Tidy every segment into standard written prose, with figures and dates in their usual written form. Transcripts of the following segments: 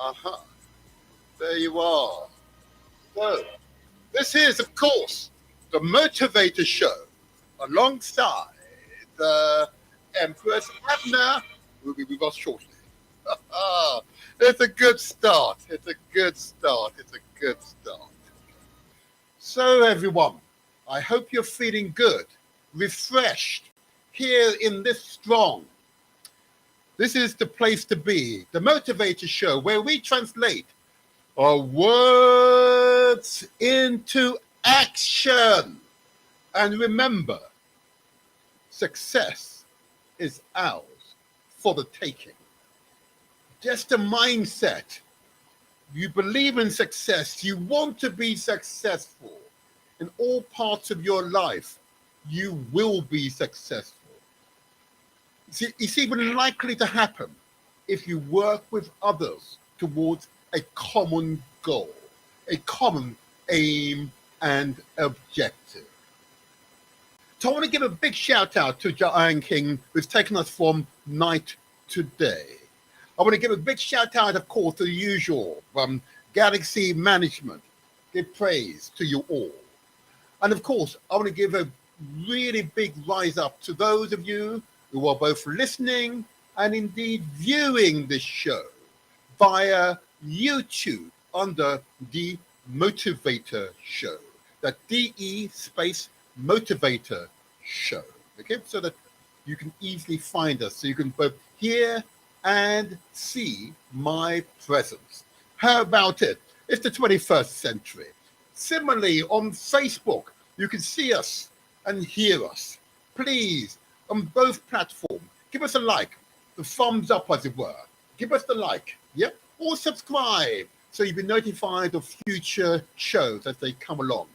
Uh-huh. There you are. So, this is, of course, the Motivator Show alongside the Empress Abner, who will be with us shortly. It's a good start. It's a good start. It's a good start. So, everyone, I hope you're feeling good, refreshed, here in this strong. This is the place to be, the Motivator Show, where we translate our words into action. And remember, success is ours for the taking. Just a mindset. You believe in success. You want to be successful in all parts of your life. You will be successful. It's even likely to happen if you work with others towards a common goal, a common aim and objective. So I want to give a big shout out to Jian King, who's taken us from night to day. I want to give a big shout out, of course, to the usual Galaxy Management. Give praise to you all. And of course, I want to give a really big rise up to those of you who are both listening and indeed viewing this show via YouTube under the Motivator Show. That DE space Motivator Show. Okay, so that you can easily find us, so you can both hear and see my presence. How about it? It's the 21st century. Similarly, on Facebook, you can see us and hear us. Please, on both platforms, give us a like, the thumbs up as it were. Give us the like, yeah? Or subscribe so you'll be notified of future shows as they come along.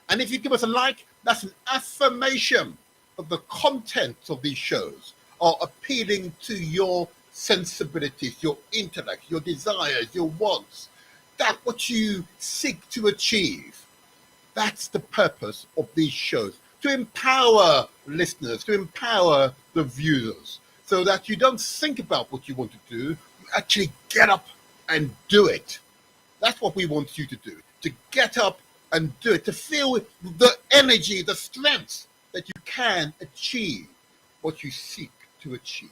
And if you give us a like, that's an affirmation of the content of these shows are appealing to your sensibilities, your intellect, your desires, your wants. That's what you seek to achieve. That's the purpose of these shows, to empower listeners, to empower the viewers, so that you don't think about what you want to do, you actually get up and do it. That's what we want you to do, to get up and do it, to feel the energy, the strength that you can achieve what you seek to achieve.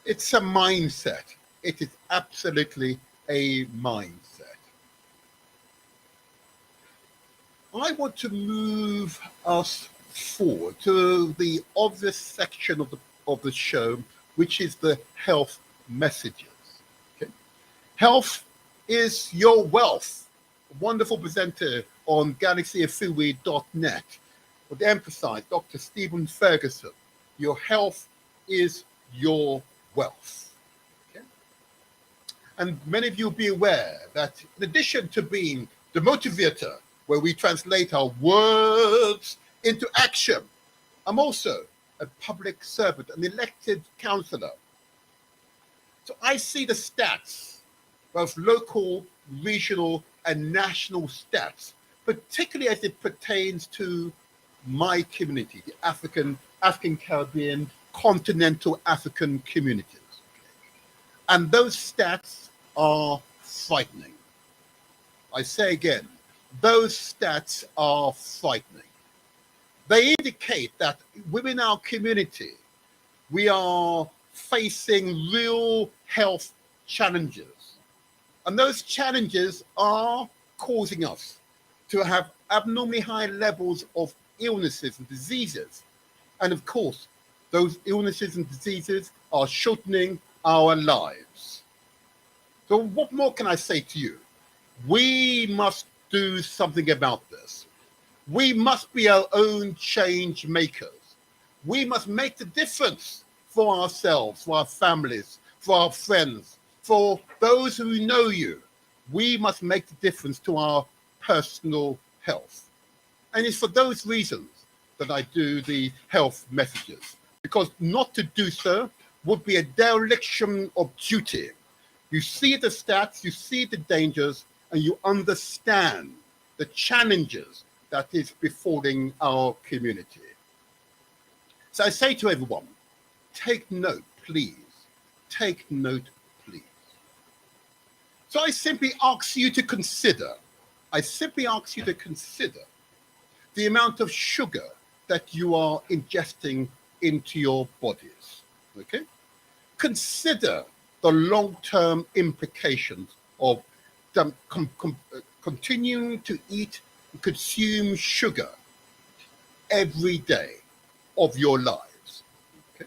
It's a mindset. It is absolutely a mindset. I want to move us forward to the obvious section of the show, which is the health messages. Okay? Health is your wealth. A wonderful presenter on galaxyafui.net would emphasize, Dr. Stephen Ferguson, your health is your wealth. Okay? And many of you will be aware that in addition to being the motivator, where we translate our words into action, I'm also a public servant, an elected councillor. So I see the stats, both local, regional, and national stats, particularly as it pertains to my community, the African Caribbean, continental African communities. And those stats are frightening. I say again, those stats are frightening. They indicate that within our community, we are facing real health challenges. And those challenges are causing us to have abnormally high levels of illnesses and diseases. And of course, those illnesses and diseases are shortening our lives. So what more can I say to you? We must do something about this. We must be our own change makers. We must make the difference for ourselves, for our families, for our friends, for those who know you. We must make the difference to our personal health. And it's for those reasons that I do the health messages, because not to do so would be a dereliction of duty. You see the stats, you see the dangers, and you understand the challenges that is befalling our community. So I say to everyone, take note, please. take note, please. So I simply ask you to consider, the amount of sugar that you are ingesting into your bodies, okay? Consider the long-term implications of continuing to eat and consume sugar every day of your lives. Okay?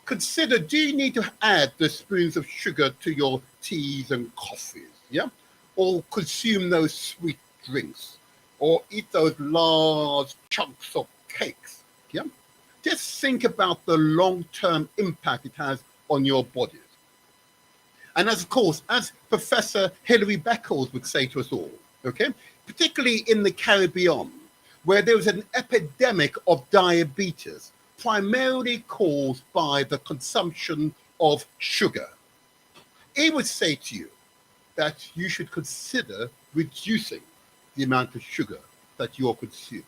Consider, do you need to add the spoons of sugar to your teas and coffees, yeah? Or consume those sweet drinks, or eat those large chunks of cakes, yeah? Just think about the long-term impact it has on your bodies. And as, of course, as Professor Hilary Beckles would say to us all, okay, particularly in the Caribbean, where there was an epidemic of diabetes, primarily caused by the consumption of sugar, he would say to you that you should consider reducing the amount of sugar that you're consuming.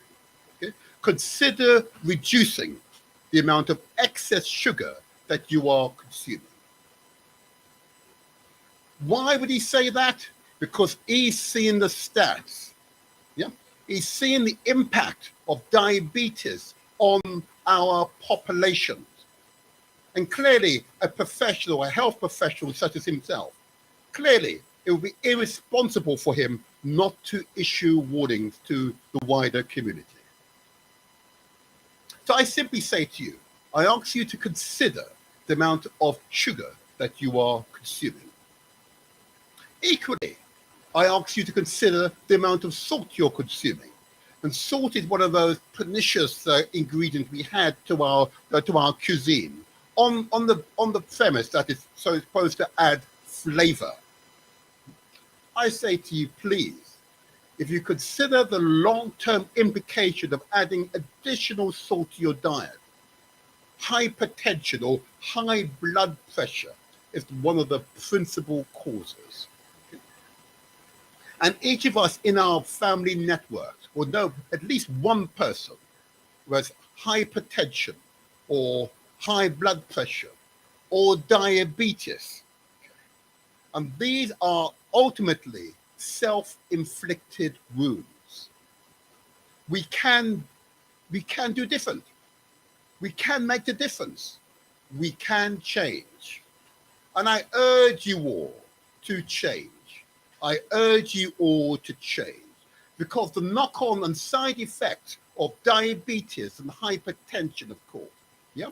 Okay? Consider reducing the amount of excess sugar that you are consuming. Why would he say that? Because he's seeing the stats. Yeah, he's seeing the impact of diabetes on our populations. And clearly, a professional, a health professional such as himself, clearly it would be irresponsible for him not to issue warnings to the wider community. So I simply say to you, I ask you to consider the amount of sugar that you are consuming. Equally, I ask you to consider the amount of salt you're consuming. And salt is one of those pernicious ingredients we had to our cuisine on the premise that it's supposed to add flavor. I say to you, please, if you consider the long-term implication of adding additional salt to your diet, hypertension or high blood pressure is one of the principal causes. And each of us in our family networks will know at least one person who has hypertension or high blood pressure or diabetes. And these are ultimately self-inflicted wounds. We can do different. We can make the difference. We can change. And I urge you all to change. I urge you all to change, because the knock-on and side effects of diabetes and hypertension, of course, yeah?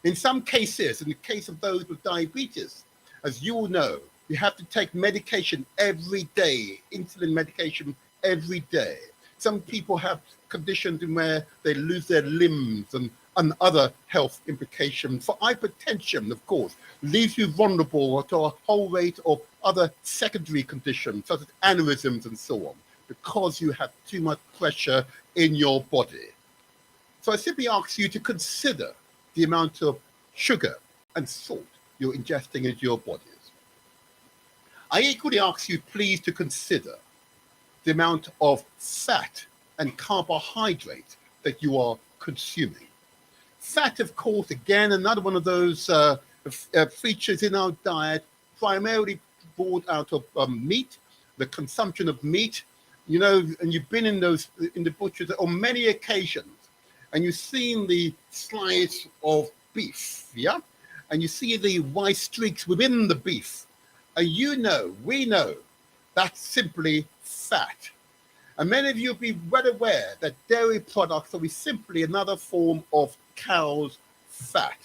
In some cases, in the case of those with diabetes, as you all know, you have to take medication every day, insulin medication every day. Some people have conditions where they lose their limbs and other health implications. For hypertension, of course, leaves you vulnerable to a whole rate of other secondary conditions, such as aneurysms and so on, because you have too much pressure in your body. So I simply ask you to consider the amount of sugar and salt you're ingesting into your bodies. I equally ask you, please, to consider the amount of fat and carbohydrate that you are consuming. Fat, of course, again, another one of those features in our diet, primarily brought out of meat, the consumption of meat. You know, and you've been in the butchers on many occasions, and you've seen the slice of beef, yeah? And you see the white streaks within the beef. And we know, that's simply fat. And many of you will be well aware that dairy products are simply another form of cow's fat.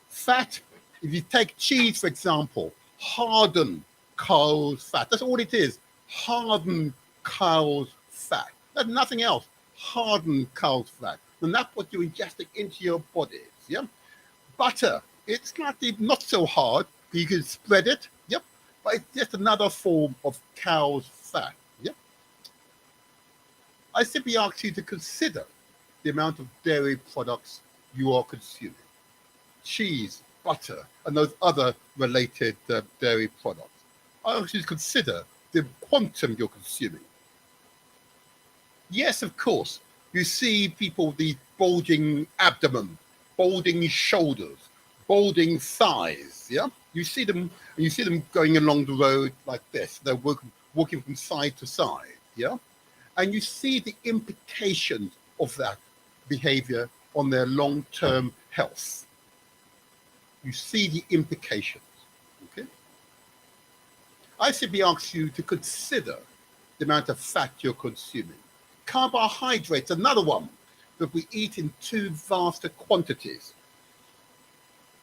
Fat, if you take cheese, for example, hardened cow's fat. That's all it is, hardened cow's fat. There's nothing else, hardened cow's fat. And that's what you're ingesting into your bodies, yeah? Butter, it's not so hard. You can spread it, yep, but it's just another form of cow's fat, yep. I simply ask you to consider the amount of dairy products you are consuming. Cheese, butter, and those other related dairy products. I ask you to consider the quantum you're consuming. Yes, of course, you see people with the bulging abdomen, bulging shoulders, balding thighs. Yeah, you see them going along the road like this. They're walking from side to side. Yeah, and you see the implications of that behavior on their long-term health. You see the implications. Okay, I simply ask you to consider the amount of fat you're consuming. Carbohydrates, another one that we eat in too vast quantities.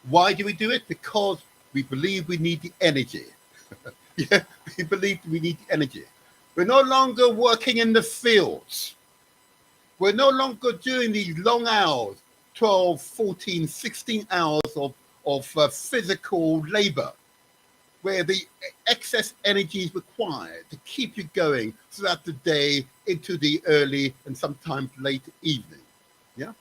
Why do we do it? Because we believe we need the energy. Yeah, we believe we need the energy. We're no longer working in the fields. We're no longer doing these long hours, 12, 14, 16 hours of physical labor, where the excess energy is required to keep you going throughout the day into the early and sometimes late evening. Yeah.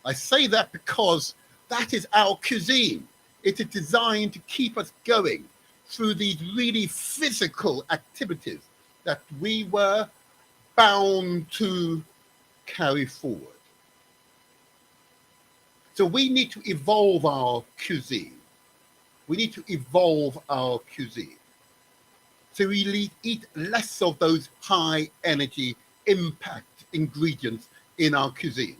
I say that because that is our cuisine. It is designed to keep us going through these really physical activities that we were bound to carry forward. So we need to evolve our cuisine. We need to evolve our cuisine. So we eat less of those high energy impact ingredients in our cuisine.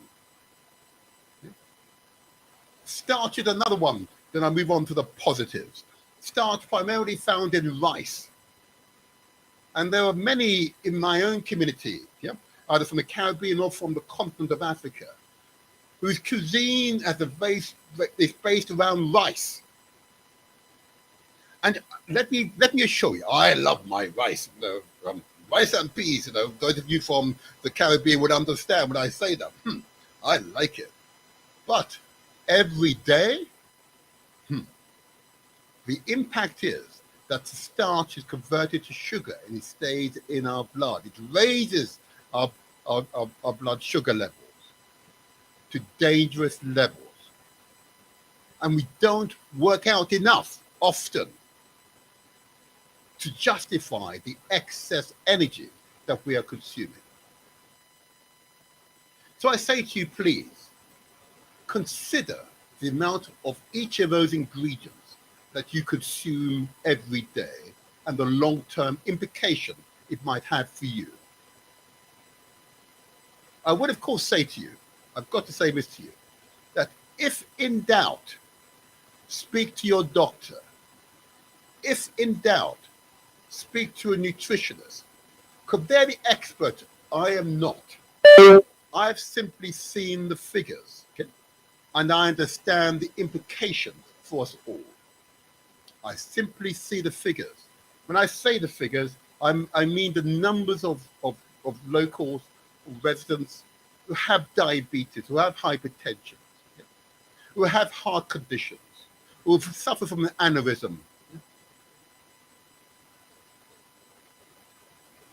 Starch is another one. Then I move on to the positives. Starch primarily found in rice. And there are many in my own community, yeah, either from the Caribbean or from the continent of Africa, whose cuisine as a base is based around rice. And let me assure you, I love my rice. Rice and peas. Those of you from the Caribbean would understand when I say that. I like it, but every day, the impact is that the starch is converted to sugar and it stays in our blood. It raises our blood sugar levels to dangerous levels. And we don't work out enough often to justify the excess energy that we are consuming. So I say to you, please, consider the amount of each of those ingredients that you consume every day and the long-term implication it might have for you. I would, of course, say to you, I've got to say this to you, that if in doubt, speak to your doctor. If in doubt, speak to a nutritionist. Because they're the expert. I am not. I've simply seen the figures, okay? And I understand the implications for us all. I simply see the figures. When I say the figures, I mean the numbers of locals, residents who have diabetes, who have hypertension, yeah, who have heart conditions, who suffer from an aneurysm.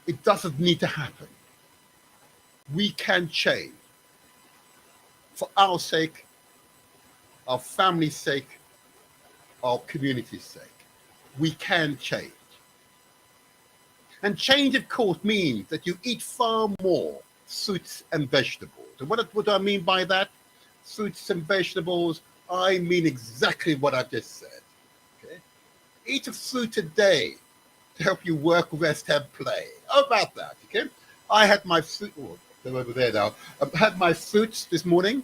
It doesn't need to happen. We can change. For our sake, our family's sake, our community's sake. We can change. And change, of course, means that you eat far more fruits and vegetables. And what do I mean by that? Fruits and vegetables, I mean exactly what I just said. Okay? Eat a fruit a day to help you work, rest, and play. How about that? Okay? I had my fruit. Oh, they're over there now. I had my fruits this morning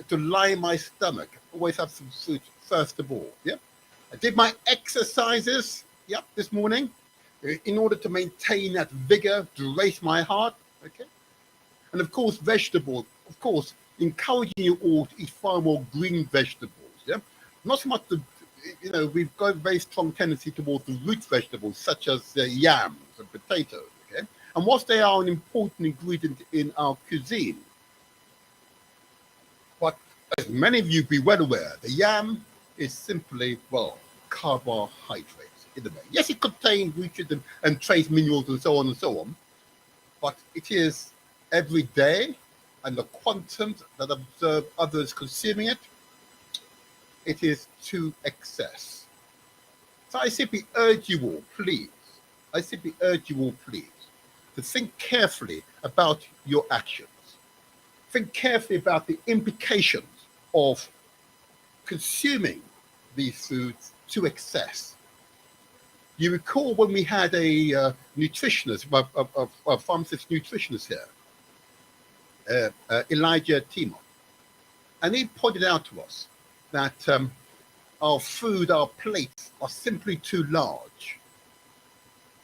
to line my stomach. Always have some fruit first of all. Yeah. I did my exercises. Yep, this morning, in order to maintain that vigor, to race my heart. Okay. And of course, vegetables. Of course, encouraging you all to eat far more green vegetables. Yeah. Not so much we've got a very strong tendency towards the root vegetables, such as yams and potatoes, okay? And whilst they are an important ingredient in our cuisine, but as many of you be well aware, the yam is simply, carbohydrates in the main. Yes, it contains nutrients and trace minerals and so on, but it is every day, and the quantums that observe others consuming it, it is to excess. So I simply urge you all, please, to think carefully about your actions. think carefully about the implications of consuming these foods to excess. You recall when we had a nutritionist, a pharmacist nutritionist here, Elijah Timon, and he pointed out to us that our food, our plates are simply too large.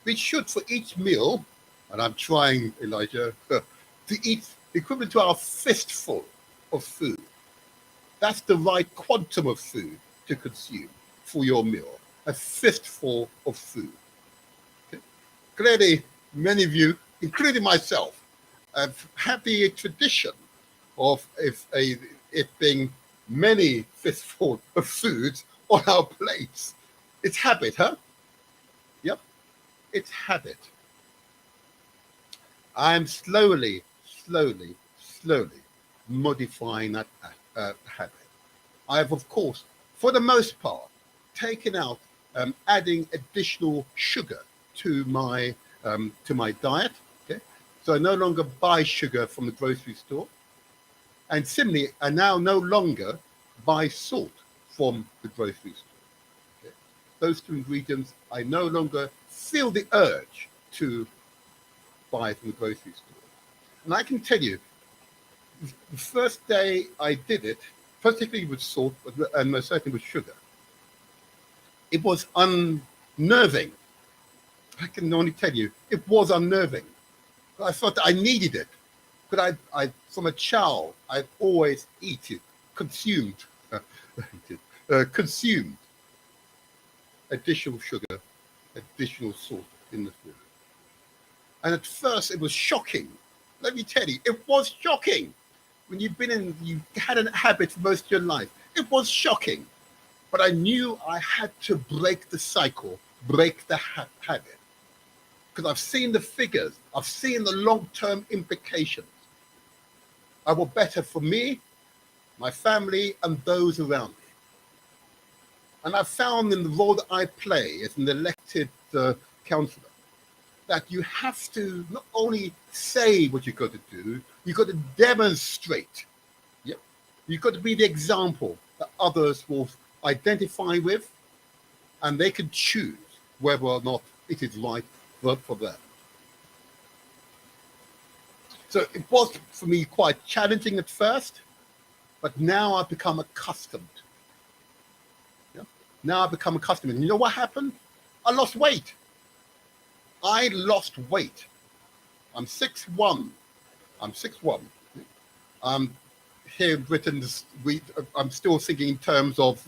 We should, for each meal, and I'm trying, Elijah, to eat equivalent to our fistful of food. That's the right quantum of food to consume for your meal, a fistful of food. Okay? Clearly, many of you, including myself, have had the tradition of it being many fistfuls of food on our plates. It's habit, huh? Yep, it's habit. I'm slowly modifying that habit. I have, of course, for the most part, taken out adding additional sugar to my diet. Okay, so I no longer buy sugar from the grocery store, and similarly, I now no longer buy salt from the grocery store. Okay? Those two ingredients, I no longer feel the urge to buy from the grocery store. And I can tell you, the first day I did it, particularly with salt and most certainly with sugar, it was unnerving. I can only tell you, it was unnerving. I thought that I needed it. But I from a child, I've always consumed additional sugar, additional salt in the food. And at first it was shocking. Let me tell you, it was shocking. When you had a habit for most of your life, it was shocking. But I knew I had to break the cycle, break the habit. Because I've seen the figures, I've seen the long-term implications. I will better for me, my family, and those around me. And I've found in the role that I play as an elected councillor, that you have to not only say what you've got to do, you've got to demonstrate. Yep. You've got to be the example that others will identify with, and they can choose whether or not it is right for them. So it was for me quite challenging at first, but now I've become accustomed. Yeah? Now I've become accustomed. And you know what happened? I lost weight. I lost weight. I'm 6'1". I'm 6'1". Here in Britain, I'm still thinking in terms of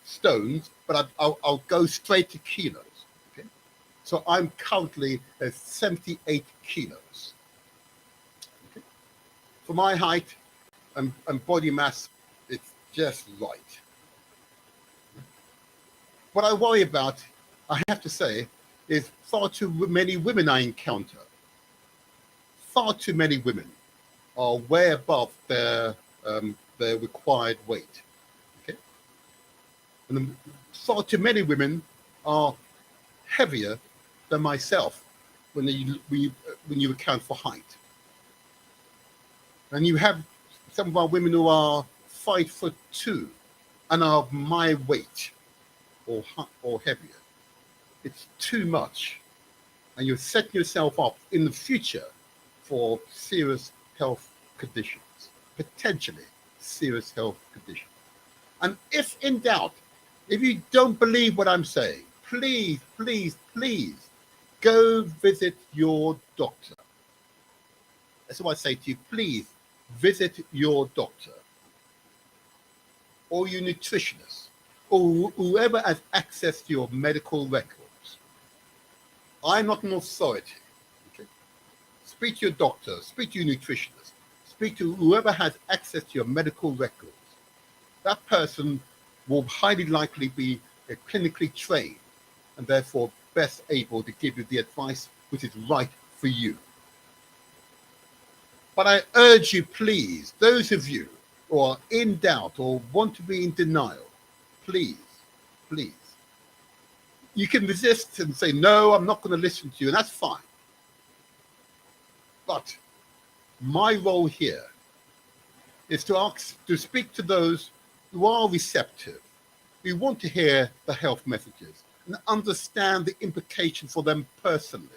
stones, but I'll go straight to kilos. Okay? So I'm currently at 78 kilos. Okay? For my height and body mass, it's just right. What I worry about, I have to say, is far too many women I encounter. Far too many women are way above their required weight. Okay, and far too many women are heavier than myself when you account for height. And you have some of our women who are 5'2" and are of my weight or heavier. It's too much, and you're setting yourself up in the future for serious health conditions, potentially serious health conditions. And if in doubt, if you don't believe what I'm saying, please go visit your doctor. That's what I say to you. Please visit your doctor or your nutritionist or whoever has access to your medical records. I'm not an authority. Okay? Speak to your doctor, speak to your nutritionist, speak to whoever has access to your medical records. That person will highly likely be clinically trained and therefore best able to give you the advice which is right for you. But I urge you, please, those of you who are in doubt or want to be in denial, please. You can resist and say, no, I'm not going to listen to you, and that's fine. But My role here is to speak to those who are receptive, who want to hear the health messages and understand the implications for them personally,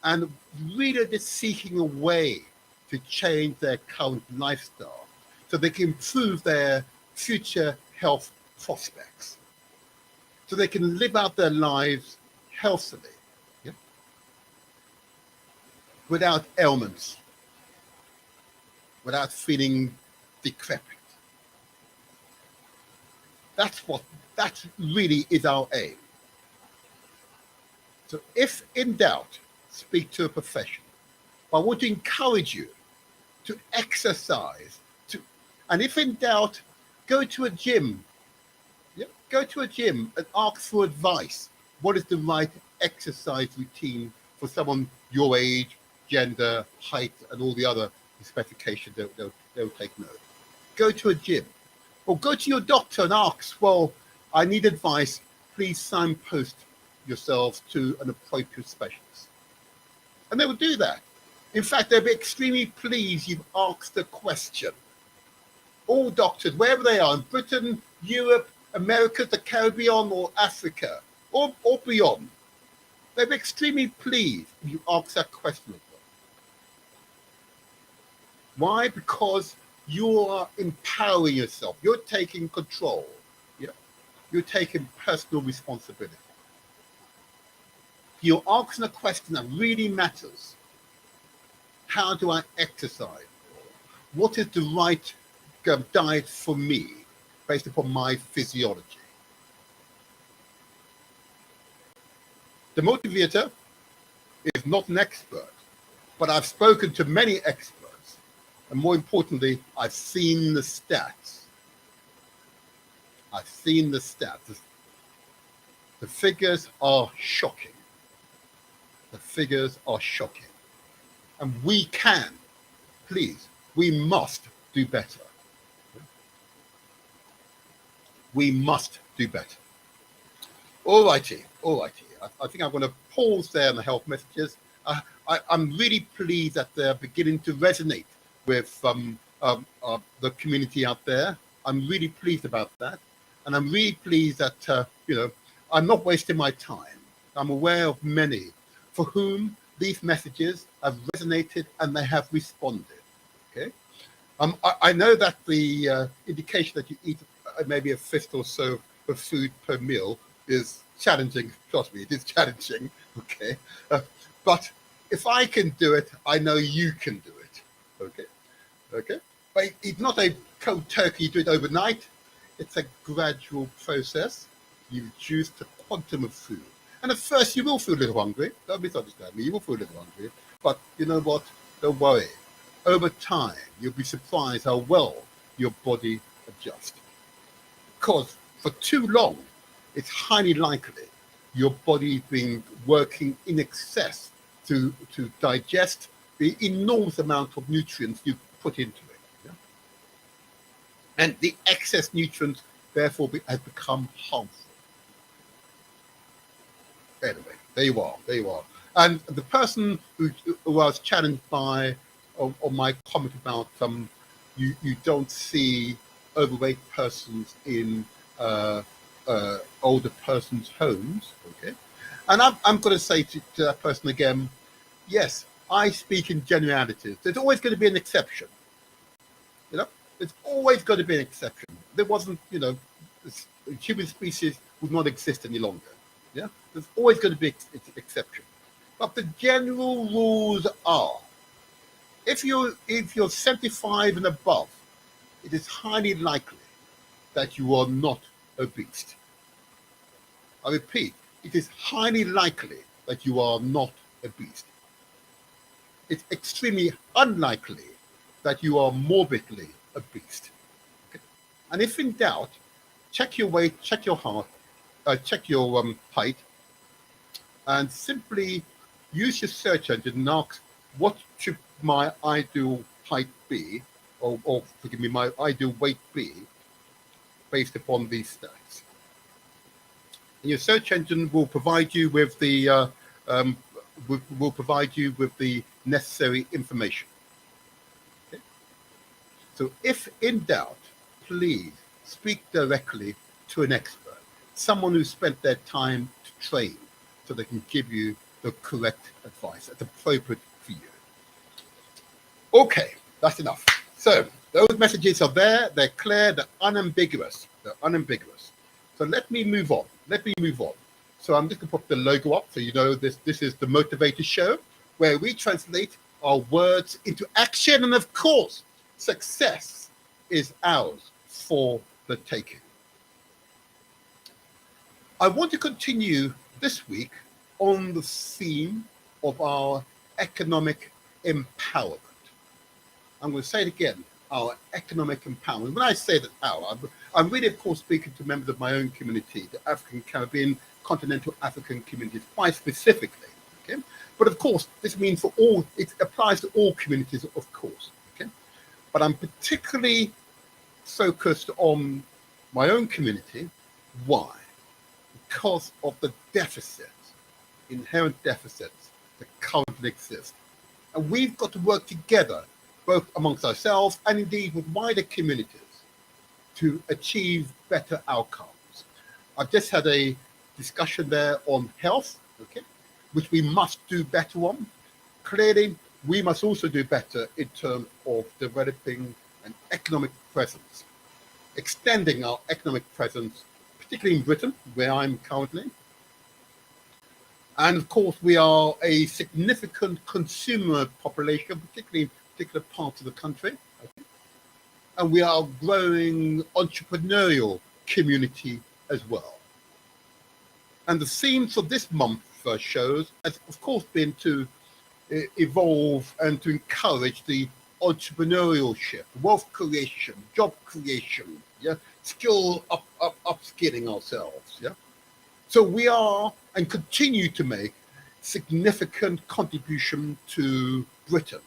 and really just seeking a way to change their current lifestyle so they can improve their future health prospects, so they can live out their lives healthily, yeah, without ailments, without feeling decrepit. That really is our aim. So if in doubt, speak to a professional. But I want to encourage you to exercise, and if in doubt, go to a gym. Yeah, go to a gym and ask for advice. What is the right exercise routine for someone your age, gender, height, and all the other specifications they'll take note. Go to a gym, or go to your doctor and ask, well, I need advice. Please signpost yourselves to an appropriate specialist. And they will do that. In fact, they'll be extremely pleased you've asked a question. All doctors, wherever they are, in Britain, Europe, America, the Caribbean, or Africa, or beyond, they'll be extremely pleased if you ask that question of them. Why? Because you are empowering yourself. You're taking control. Yeah? You're taking personal responsibility. You're asking a question that really matters. How do I exercise? What is the right diet for me based upon my physiology? The motivator is not an expert, but I've spoken to many experts, and more importantly, I've seen the stats. I've seen the stats. The figures are shocking. The figures are shocking. And we can, please, we must do better. We must do better. All righty. I think I'm going to pause there on the health messages. I'm really pleased that they're beginning to resonate with the community out there. I'm really pleased about that. And I'm really pleased that, I'm not wasting my time. I'm aware of many for whom these messages have resonated and they have responded. Okay. I know that the indication that you eat maybe a fist or so of food per meal is challenging. Trust me, it is challenging. Okay. But if I can do it, I know you can do it. Okay. But it's not a cold turkey, you do it overnight. It's a gradual process. You reduce the quantum of food. And at first, you will feel a little hungry. Don't misunderstand me. You will feel a little hungry. But you know what? Don't worry. Over time, you'll be surprised how well your body adjusts. Because for too long, it's highly likely your body's been working in excess to digest the enormous amount of nutrients you put into it. Yeah? And the excess nutrients, therefore, has become harmful. Anyway, there you are. And the person who was challenged by on my comment about you don't see overweight persons in older persons' homes, okay? And I'm going to say to that person again, yes, I speak in generalities. There's always going to be an exception. There's always going to be an exception. There wasn't, the human species would not exist any longer. Yeah, there's always going to be an exception. But the general rules are, if you're 75 and above, it is highly likely that you are not obese. I repeat, it is highly likely that you are not obese. It's extremely unlikely that you are morbidly obese. Okay? And if in doubt, check your weight, check your heart, check your height, and simply use your search engine and ask, what should my ideal height be, or forgive me, my ideal weight be, based upon these stats. And your search engine will provide you with the necessary information. So if in doubt, please speak directly to an expert, someone who spent their time to train, so they can give you the correct advice that's appropriate for you. Okay, that's enough. So those messages are there, they're clear, they're unambiguous. So let me move on. So I'm just going to put the logo up so you know this is the Motivator Show, where we translate our words into action. And of course, success is ours for the taking. I want to continue this week on the theme of our economic empowerment. I'm going to say it again, our economic empowerment. When I say that I'm really, of course, speaking to members of my own community, the African Caribbean, continental African communities, quite specifically. Okay? But of course, this means for all, it applies to all communities, of course. Okay? But I'm particularly focused on my own community. Why? Because of the deficits, inherent deficits that currently exist. And we've got to work together, both amongst ourselves and indeed with wider communities, to achieve better outcomes. I've just had a discussion there on health, okay, which we must do better on. Clearly, we must also do better in terms of developing an economic presence, extending our economic presence, particularly in Britain, where I'm currently. And of course, we are a significant consumer population, particularly in particular parts of the country. Okay? And we are a growing entrepreneurial community as well. And the theme for this month's shows has, of course, been to evolve and to encourage the entrepreneurship, wealth creation, job creation, skill upskilling ourselves. So we are and continue to make significant contribution to Britain,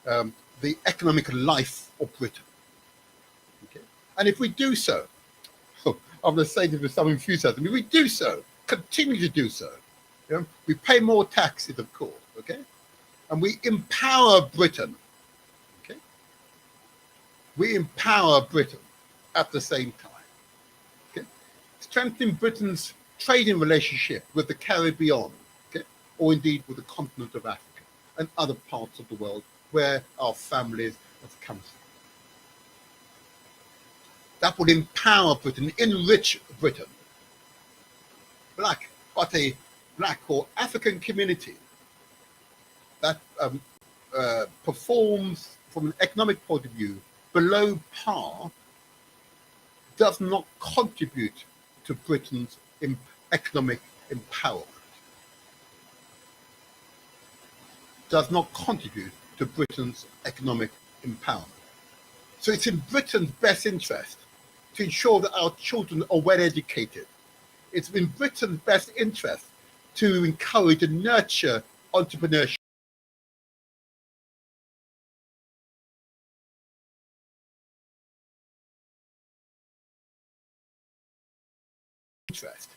the economic life of Britain. Okay? And if we do so, I'm going to say this with some enthusiasm, if we do so, continue to do so, we pay more taxes, of course, okay? And we empower Britain, okay? We empower Britain at the same time, okay? Strengthening Britain's trading relationship with the Caribbean, okay? Or indeed with the continent of Africa and other parts of the world where our families have come from. That would empower Britain, enrich Britain. But a black or African community that performs from an economic point of view below par does not contribute to Britain's economic empowerment. Does not contribute to Britain's economic empowerment. So it's in Britain's best interest to ensure that our children are well educated. It's in Britain's best interest to encourage and nurture entrepreneurship. Interest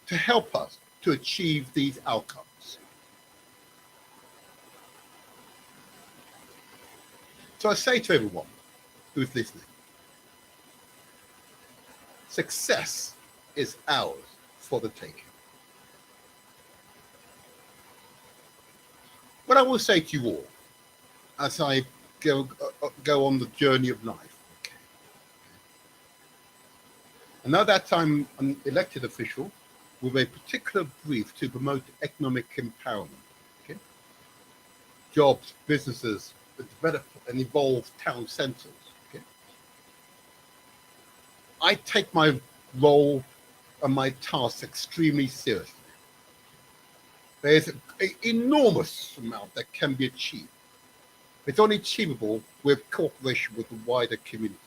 to help us to achieve these outcomes. So I say to everyone who's listening, success is ours for the taking. What I will say to you all as I go on the journey of life, okay. And now that I'm an elected official with a particular brief to promote economic empowerment, okay. Jobs, businesses, develop and evolve town centres, okay. I take my role and my tasks extremely seriously. There's an enormous amount that can be achieved. It's only achievable with cooperation with the wider communities,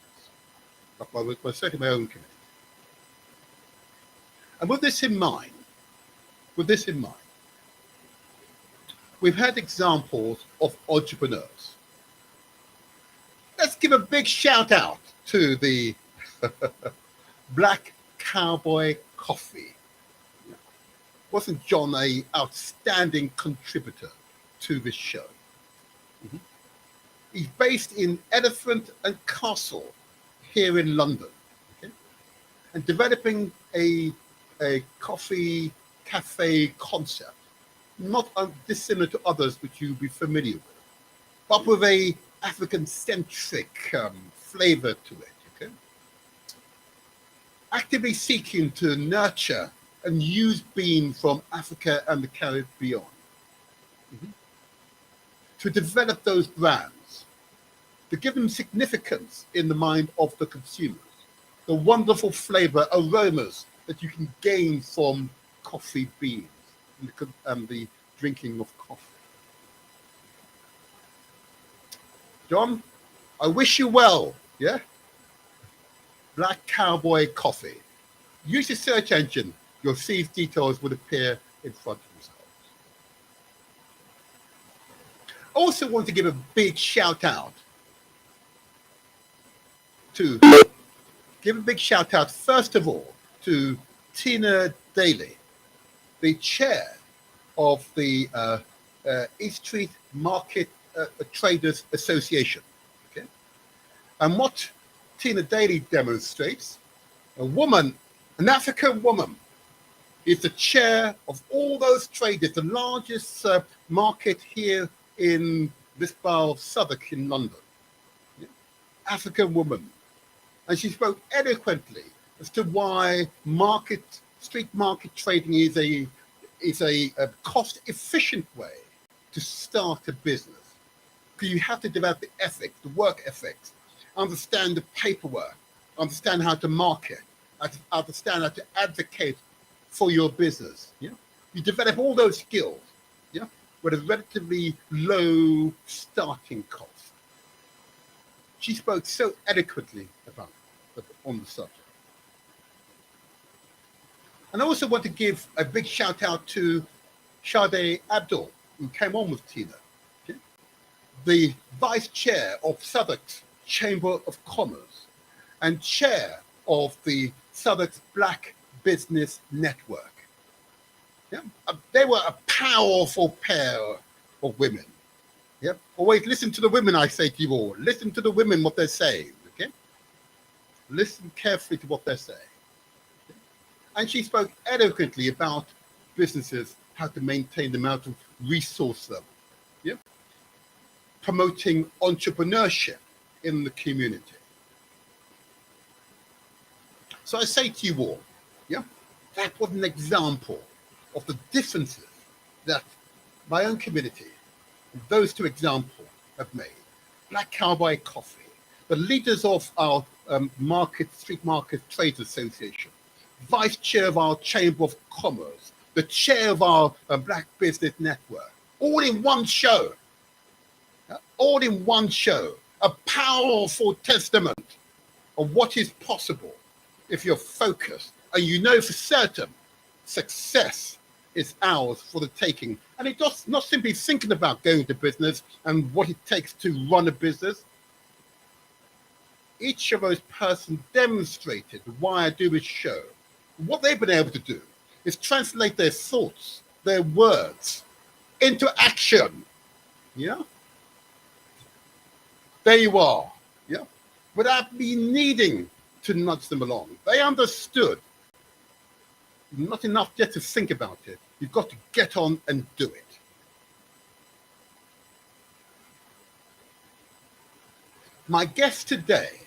but certainly my own community. And with this in mind, we've had examples of entrepreneurs. Let's give a big shout out to the Black Cowboy Coffee. Wasn't John an outstanding contributor to this show? Mm-hmm. He's based in Elephant and Castle here in London, okay? And developing a coffee cafe concept, not dissimilar to others which you'll be familiar with, but with a African-centric flavor to it, okay? Actively seeking to nurture and use bean from Africa and the Caribbean, to develop those brands, to give them significance in the mind of the consumers, the wonderful flavor, aromas that you can gain from coffee beans and the drinking of coffee. John, I wish you well, yeah? Black Cowboy Coffee. Use your search engine. Your his details would appear in front of yourselves. Also want to give a big shout out first of all to Tina Daly, the chair of the East Street Market Traders Association. Okay? And what Tina Daly demonstrates, an African woman, is the chair of all those traders, the largest market here in this bar of Southwark in London. Yeah? African woman. And she spoke eloquently as to why street market trading is a cost-efficient way to start a business. Because you have to develop the ethics, the work ethics, understand the paperwork, understand how to market, understand how to advocate for your business. Yeah? You develop all those skills, yeah, with a relatively low starting cost. She spoke so eloquently on the subject. And I also want to give a big shout out to Sade Abdul, who came on with Tina, okay? The vice chair of Southwark's Chamber of Commerce and chair of the Southwark's Black Business Network. Yeah? They were a powerful pair of women. Yeah? Always listen to the women, I say to you all. Listen to the women, what they're saying. Okay? Listen carefully to what they're saying. Okay? And she spoke eloquently about businesses, how to maintain the amount of resource level. Yeah? Promoting entrepreneurship in the community. So I say to you all, yeah, that was an example of the differences that my own community, those two examples, have made. Black Cowboy Coffee, the leaders of our Street Market Trades Association, vice chair of our Chamber of Commerce, the chair of our Black Business Network, all in one show. All in one show. A powerful testament of what is possible if you're focused and you know for certain success is ours for the taking. And it's just not simply thinking about going to business and what it takes to run a business. Each of those persons demonstrated why I do this show. What they've been able to do is translate their thoughts, their words, into action. Yeah? There you are. Yeah? Without me needing to nudge them along. They understood. Not enough yet to think about it. You've got to get on and do it. My guest today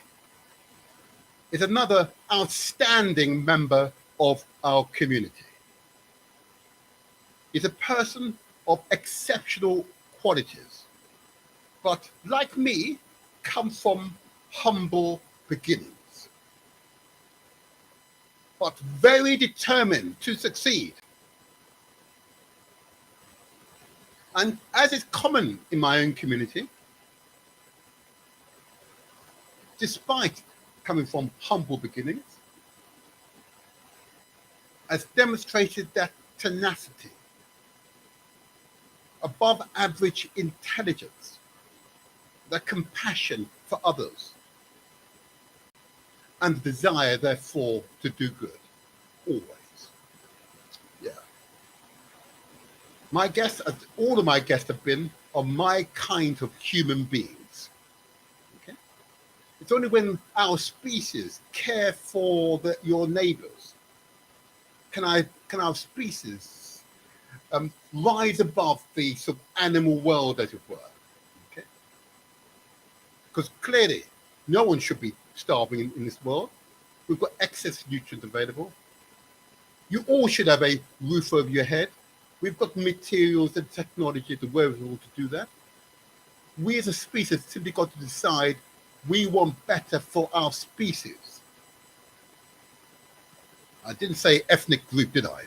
is another outstanding member of our community. He's a person of exceptional qualities, but like me, comes from humble beginnings, but very determined to succeed. And as is common in my own community, despite coming from humble beginnings, has demonstrated that tenacity, above average intelligence, the compassion for others, and the desire, therefore, to do good, always. Yeah. My guests, as all of my guests have been, are my kind of human beings. It's only when our species care for your neighbors can our species rise above the sort of animal world, as it were. Okay? Because clearly, no one should be starving in this world. We've got excess nutrients available. You all should have a roof over your head. We've got materials and technology to wherewithal to do that. We as a species simply got to decide we want better for our species. I didn't say ethnic group, did I?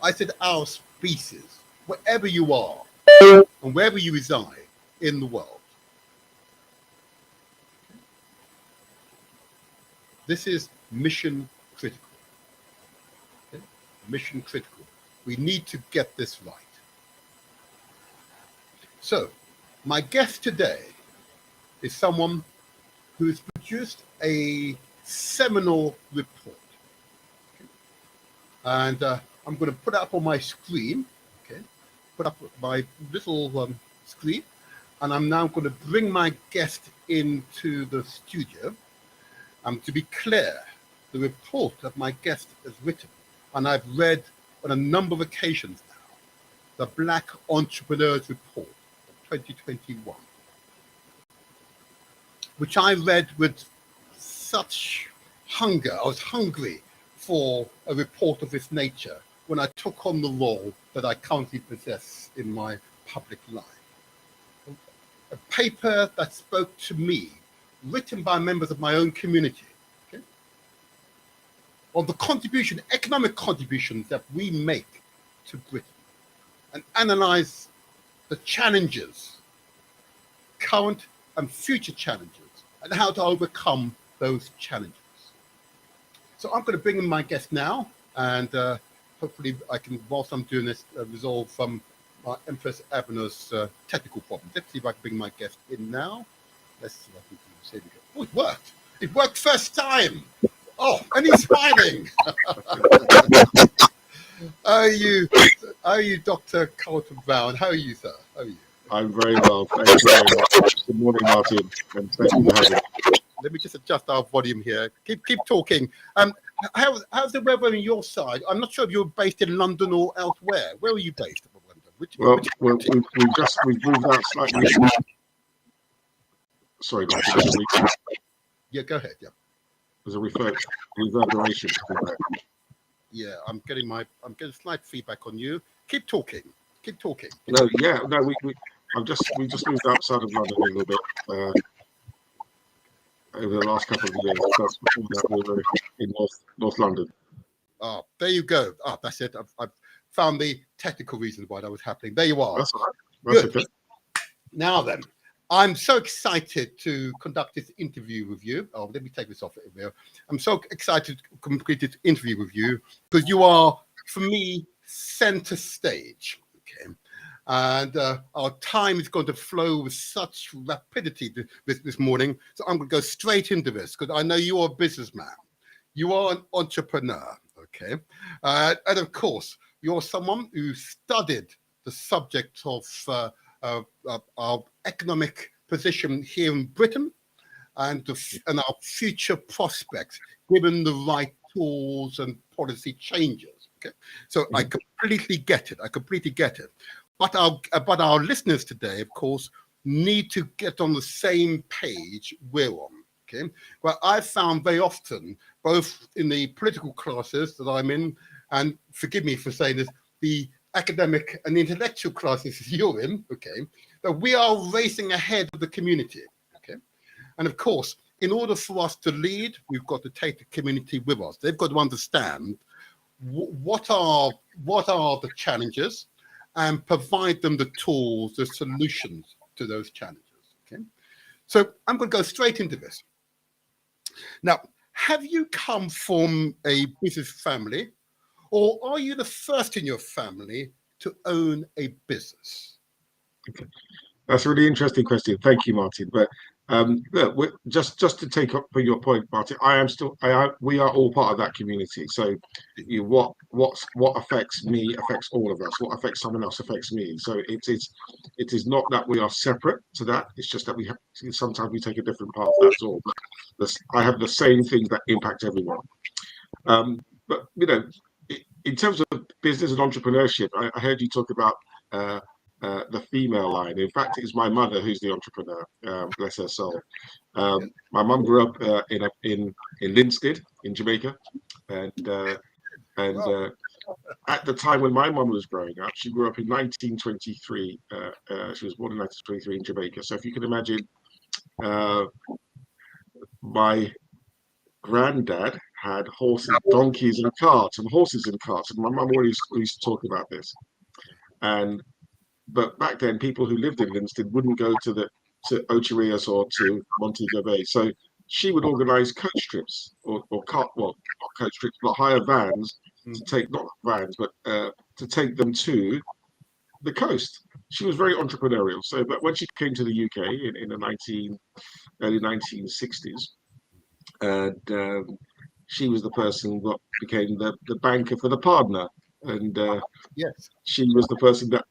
I said our species, wherever you are and wherever you reside in the world. This is mission critical. Okay? Mission critical. We need to get this right. So, my guest today is someone who has produced a seminal report. Okay? And I'm going to put it up on my screen. Okay? Put up my little screen. And I'm now going to bring my guest into the studio. To be clear, the report that my guest has written, and I've read on a number of occasions now, the Black Entrepreneurs Report of 2021, which I read with such hunger. I was hungry for a report of this nature when I took on the role that I currently possess in my public life. A paper that spoke to me, written by members of my own community, okay, on the contribution, economic contributions that we make to Britain, and analyze the challenges, current and future challenges, and how to overcome those challenges. So I'm going to bring in my guest now, and hopefully I can, whilst I'm doing this, resolve Empress Abner's technical problems. Let's see if I can bring my guest in now. Let's see if I can do this. Here we go. Oh, it worked. It worked first time. Oh, and he's smiling. How are you, Dr. Carlton Brown? How are you, sir? How are you? I'm very well. Thank you very much. Good morning, Martin. And thank you for having me. Let me just adjust our volume here. Keep talking. How's the weather on your side? I'm not sure if you're based in London or elsewhere. Where are you based? We've moved out slightly. Sorry, Martin. Yeah, go ahead. Yeah. There's a reverberation. Yeah, I'm getting slight feedback on you. Keep talking. No, we just moved outside of London a little bit over the last couple of years. That's before that we were in North London. Oh, there you go. Oh, that's it. I've found the technical reasons why that was happening. There you are. That's all right. That's good. Okay. Now then, I'm so excited to conduct this interview with you. Oh, let me take this off here. I'm so excited to complete this interview with you because you are, for me, center stage. Okay. And our time is going to flow with such rapidity this morning. So I'm going to go straight into this because I know you are a businessman. You are an entrepreneur. Okay. And of course, you're someone who studied the subject of our economic position here in Britain and our future prospects, given the right tools and policy changes. Okay, so I completely get it. But our listeners today, of course, need to get on the same page we're on. Okay, well, I've found very often, both in the political classes that I'm in, and forgive me for saying this, the academic and intellectual classes you're in, okay, that we are racing ahead of the community, okay? And of course, in order for us to lead, we've got to take the community with us. They've got to understand what are the challenges and provide them the tools, the solutions to those challenges, okay? So I'm going to go straight into this. Now, have you come from a business family, or are you the first in your family to own a business? Okay. That's a really interesting question. Thank you, Martin. But Look, just to take up for your point, Martin, we are all part of that community. So, what affects me affects all of us. What affects someone else affects me. So it is not that we are separate to that. It's just that sometimes we take a different path. That's all. But I have the same things that impact everyone. But in terms of business and entrepreneurship, I heard you talk about uh, the female line. In fact, it's my mother who's the entrepreneur. Bless her soul. My mum grew up in Linstead in Jamaica, and at the time when my mum was growing up, she grew up in 1923. She was born in 1923 in Jamaica. So if you can imagine, my granddad had horses, donkeys, and carts, and horses and carts, and my mum always used to talk about this. But back then, people who lived in Linstead wouldn't go to Ocherias or to Montego Bay, so she would organise coach trips or cart, well, not coach trips, but hire vans to take, not vans, but to take them to the coast. She was very entrepreneurial. So, but when she came to the UK in the early 1960s, and she was the person that became the banker for the partner, and Yes. she was the person that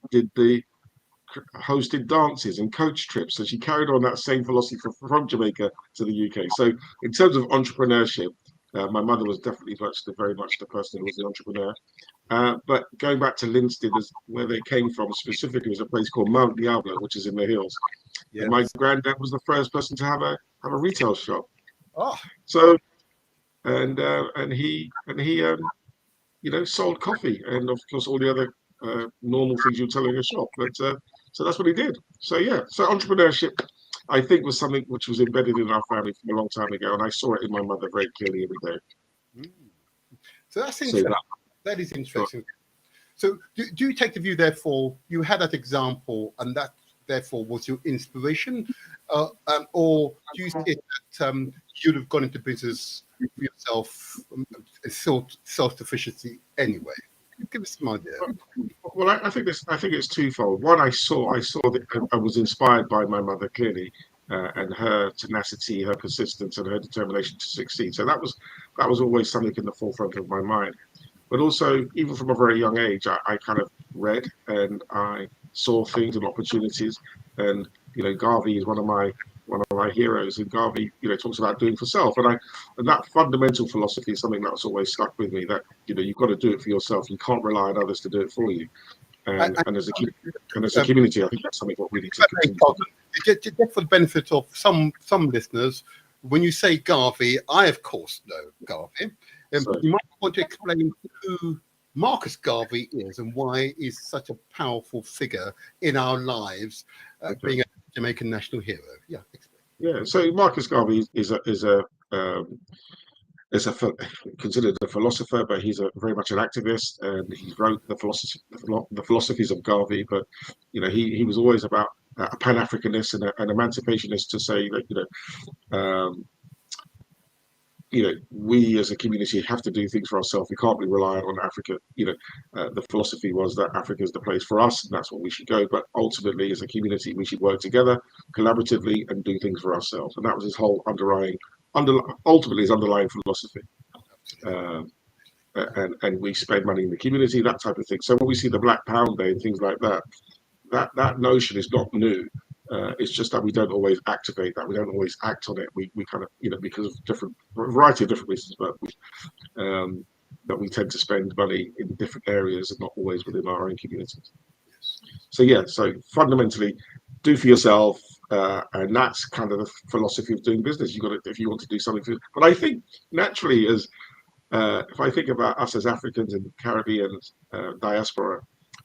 hosted dances and coach trips. So she carried on that same philosophy from Jamaica to the UK. So in terms of entrepreneurship, my mother was definitely very much the person who was the entrepreneur. But going back to Linstead, where they came from specifically, was a place called Mount Diablo, which is in the hills. Yes. And my granddad was the first person to have a retail shop. Oh. So and he sold coffee and of course all the other normal things you tell in a shop. But so that's what he did. So yeah, so entrepreneurship, I think, was something which was embedded in our family from a long time ago, and I saw it in my mother very clearly every day. So that's interesting. That is interesting. So do you take the view, therefore, you had that example, and that therefore was your inspiration, or do you see that you'd have gone into business for yourself, self-sufficiency anyway? Give us some idea. Well, I think it's twofold. One, I saw that I was inspired by my mother clearly, and her tenacity, her persistence, and her determination to succeed. So that was always something in the forefront of my mind. But also, even from a very young age, I kind of read and I saw things and opportunities. And Garvey is one of my heroes, and Garvey talks about doing for self, and that fundamental philosophy is something that's always stuck with me. That you've got to do it for yourself. You can't rely on others to do it for you. And as a community, I think that's something what we need to continue. Just for the benefit of some listeners, when you say Garvey, I of course know Garvey. You might want to explain who Marcus Garvey is and why he's such a powerful figure in our lives, being a Jamaican national hero. Yeah, explain. Yeah. So Marcus Garvey is considered a philosopher, but he's very much an activist, and he wrote the philosophies of Garvey. But he was always about a Pan-Africanist and an emancipationist, to say that we as a community have to do things for ourselves. We can't be reliant on Africa. The philosophy was that Africa is the place for us, and that's where we should go. But ultimately, as a community, we should work together, collaboratively, and do things for ourselves. And that was his whole ultimately his underlying philosophy. And we spend money in the community, that type of thing. So when we see the Black Pound Day and things like that, that notion is not new. It's just that we don't always activate that. We don't always act on it. We kind of, because of variety of different reasons, but we tend to spend money in different areas and not always within our own communities. So yeah, so fundamentally, do for yourself, and that's kind of the philosophy of doing business. You got to, if you want to do something. But I think naturally, if I think about us as Africans in the Caribbean diaspora,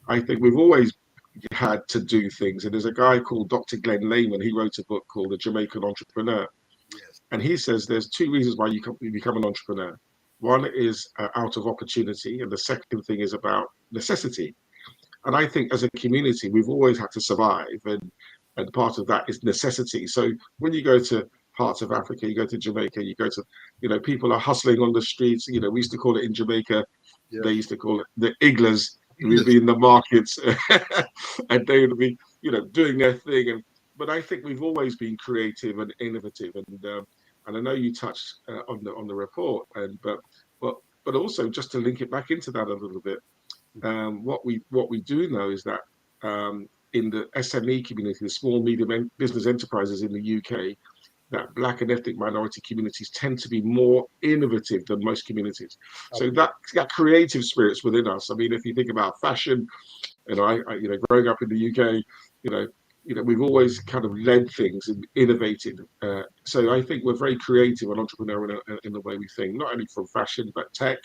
I think we've always had to do things. And there's a guy called Dr. Glenn Lehman. He wrote a book called The Jamaican Entrepreneur. Yes. And he says there's two reasons why you become an entrepreneur. One is out of opportunity, and the second thing is about necessity. And I think as a community, we've always had to survive, and part of that is necessity. So when you go to parts of Africa, you go to Jamaica, you go to, people are hustling on the streets. We used to call it in Jamaica, yes. They used to call it the iglas. We'd be in the markets and they would be, doing their thing. And but I think we've always been creative and innovative, and I know you touched on the report, but also just to link it back into that a little bit, what we do know is that in the SME community, the small medium business enterprises in the UK, that Black and ethnic minority communities tend to be more innovative than most communities. So that creative spirit's within us. I mean, if you think about fashion, growing up in the UK, you know, we've always kind of led things and innovated. So I think we're very creative and entrepreneurial in the way we think, not only from fashion but tech,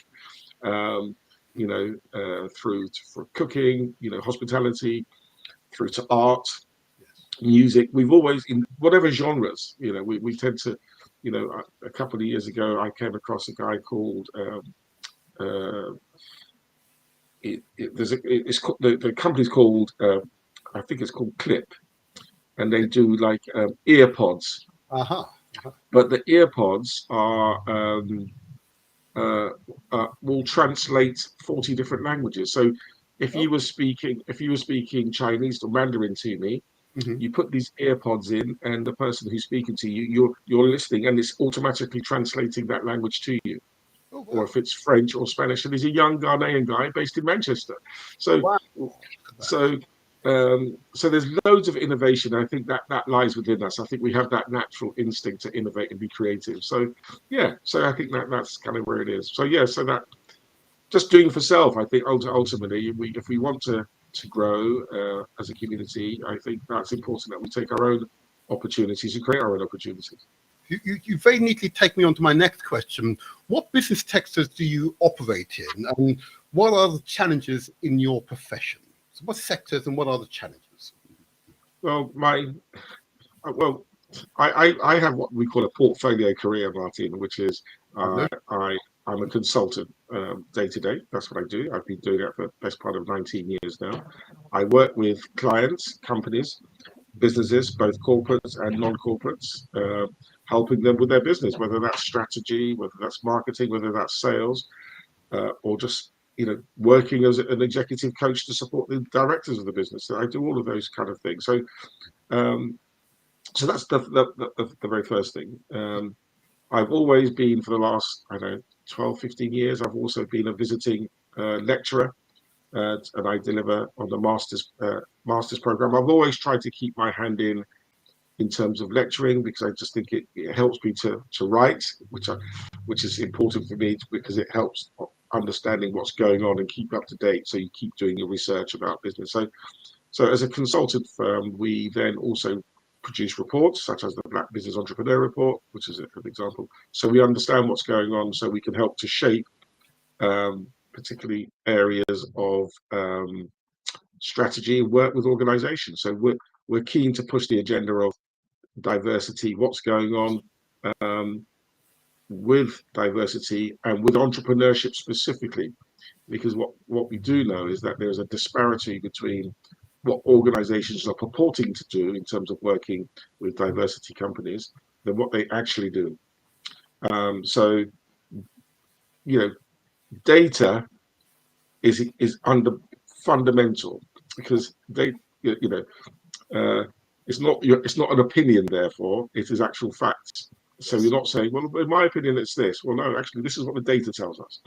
um, through for cooking, hospitality, through to art, music. We've always, in whatever genres, we tend to, a couple of years ago, I came across a guy called, the company's called, I think it's called Clip, and they do like earpods. But the earpods will translate 40 different languages. So if you were speaking Chinese or Mandarin to me, you put these earpods in, and the person who's speaking to you, you're listening, and it's automatically translating that language to you. Oh, wow. Or if it's French or Spanish. And he's a young Ghanaian guy based in Manchester. So, wow. so there's loads of innovation. I think that lies within us. I think we have that natural instinct to innovate and be creative. So, yeah. So I think that's kind of where it is. So yeah. So that just doing for self. I think ultimately, if we want to grow as a community, I think that's important that we take our own opportunities and create our own opportunities. You very neatly take me on to my next question. What business sectors do you operate in, and what are the challenges in your profession? So what sectors and what are the challenges? Well, I have what we call a portfolio career, Martin, which is I'm a consultant day to day. That's what I do. I've been doing that for the best part of 19 years now. I work with clients, companies, businesses, both corporates and non-corporates, helping them with their business, whether that's strategy, whether that's marketing, whether that's sales, or just working as an executive coach to support the directors of the business. So I do all of those kind of things. So that's the very first thing. I've always been, for the last 12, 15 years, I've also been a visiting lecturer. And I deliver on the master's program. I've always tried to keep my hand in terms of lecturing, because I just think it helps me to write, which is important for me, because it helps understanding what's going on and keep up to date. So you keep doing your research about business. So as a consultant firm, we then also produce reports such as the Black Business Entrepreneur Report, which is an example. So we understand what's going on, so we can help to shape particularly areas of strategy and work with organizations. So we're keen to push the agenda of diversity, what's going on with diversity and with entrepreneurship specifically, because what we do know is that there's a disparity between what organizations are purporting to do in terms of working with diversity companies than what they actually do. So data is fundamental, because it's not an opinion, therefore it is actual facts. So you're not saying, well, in my opinion it's this. Well, no, actually this is what the data tells us,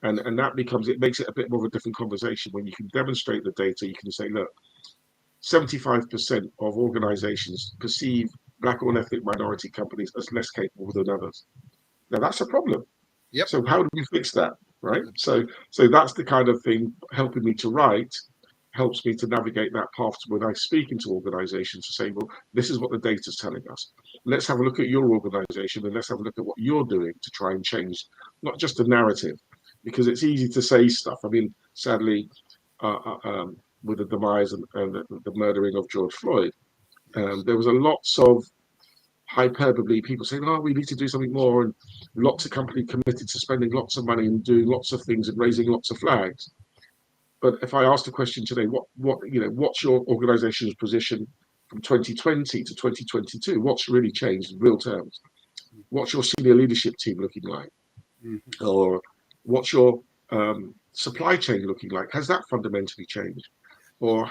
and that makes it a bit more of a different conversation when you can demonstrate the data. You can say, look, 75% of organizations perceive Black or ethnic minority companies as less capable than others. Now that's a problem. Yep. So how do we fix that, right? So that's the kind of thing helping me to write, helps me to navigate that path when I speak into organizations to say, well, this is what the data is telling us. Let's have a look at your organization, and let's have a look at what you're doing to try and change not just the narrative, because it's easy to say stuff. I mean, sadly, with the demise and the murdering of George Floyd, there was a lots of hyperbole, people saying, oh, we need to do something more, and lots of companies committed to spending lots of money and doing lots of things and raising lots of flags. But if I asked the question today, what's your organization's position from 2020 to 2022? What's really changed in real terms? What's your senior leadership team looking like? Mm-hmm. Or what's your supply chain looking like? Has that fundamentally changed? Or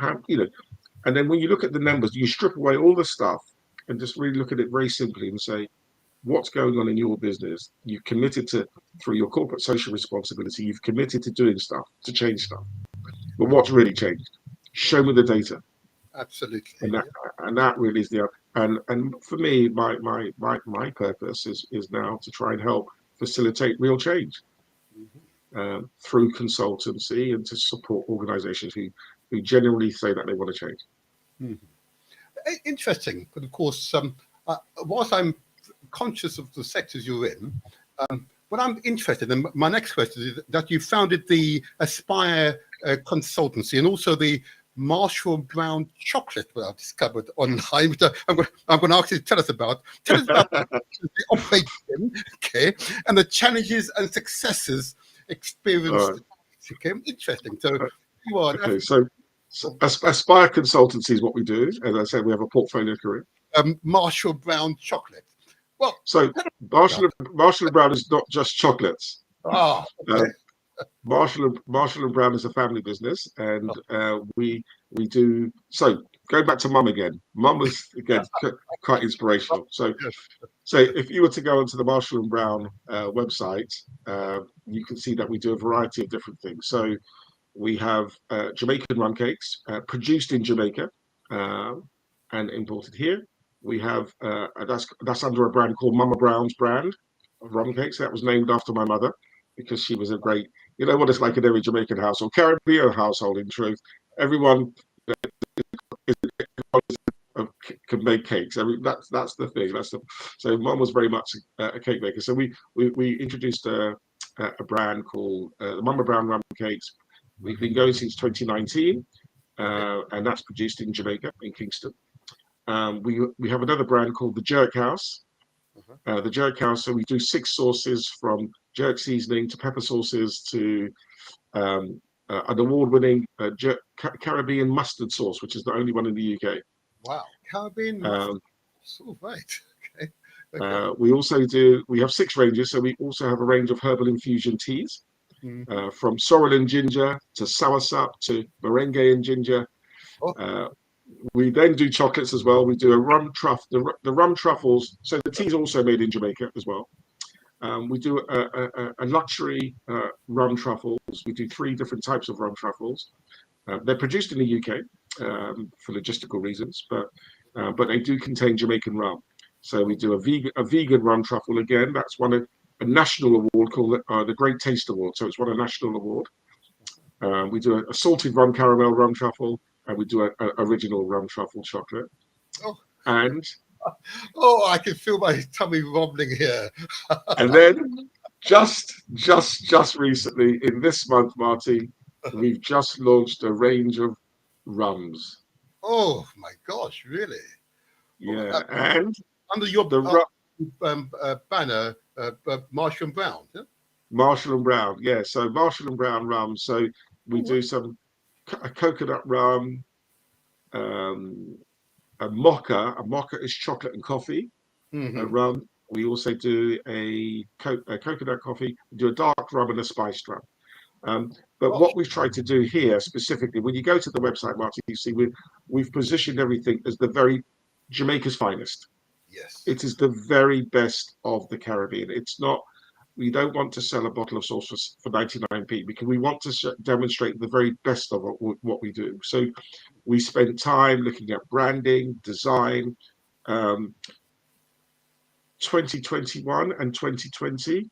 And then when you look at the numbers, you strip away all the stuff and just really look at it very simply and say, what's going on in your business? You've committed to, through your corporate social responsibility, you've committed to doing stuff, to change stuff. But what's really changed? Show me the data. Absolutely. And that really is the, and for me, my purpose is now to try and help facilitate real change through consultancy and to support organizations who genuinely say that they want to change. Interesting, but of course, whilst I'm conscious of the sectors you're in, what I'm interested in, my next question is that you founded the Aspire consultancy and also the Marshall Brown chocolate, what I've discovered online, which I'm going to ask you to tell us about. Tell us about the operation, okay, and the challenges and successes experienced. Okay, interesting. So, okay, so Aspire Consultancy is what we do. As I said, we have a portfolio career. Marshall Brown chocolate. Well, so Marshall and Brown is not just chocolates. Okay. Marshall and Brown is a family business, and we do. So going back to Mum again. Mum was again quite inspirational. So if you were to go onto the Marshall and Brown website, you can see that we do a variety of different things. So we have Jamaican rum cakes produced in Jamaica and imported here. We have that's under a brand called Mama Brown's brand of rum cakes. That was named after my mother because she was a great, you know what it's like in every Jamaican household, Caribbean household. In truth, everyone can make cakes. I mean, that's the thing. So Mum was very much a cake maker. So we introduced a brand called the Mama Brown rum cakes. We've been going since 2019, and that's produced in Jamaica, in Kingston. We have another brand called the Jerk House. The Jerk House, so we do 6 sauces from jerk seasoning to pepper sauces to an award-winning Caribbean mustard sauce, which is the only one in the UK. Wow, Caribbean mustard sauce, right. Okay. We have 6 ranges, so we also have a range of herbal infusion teas. From sorrel and ginger to soursop to merengue and ginger. We then do chocolates as well. We do a rum truffle, the rum truffles. So the tea is also made in Jamaica as well. We do a luxury rum truffles. We do 3 different types of rum truffles. They're produced in the UK for logistical reasons, but they do contain Jamaican rum. So we do a vegan rum truffle again. That's a national award called the Great Taste Award. So it's won a national award. We do a salted rum caramel rum truffle, and we do a original rum truffle chocolate. And I can feel my tummy rumbling here. And then just recently, in this month, Marty, we've just launched a range of rums. Oh my gosh, really? Yeah, and under your banner, Marshall and Brown. Yeah? Marshall and Brown, yeah. So Marshall and Brown rum. So we do a coconut rum, a mocha. A mocha is chocolate and coffee. A rum. We also do a coconut coffee. We do a dark rum and a spiced rum. But what we've tried to do here specifically, when you go to the website, Marty, you see we've positioned everything as the very Jamaica's finest. Yes. It is the very best of the Caribbean. It's not, we don't want to sell a bottle of sauce for 99p because we want to demonstrate the very best of what we do. So we spend time looking at branding, design. 2021 and 2020,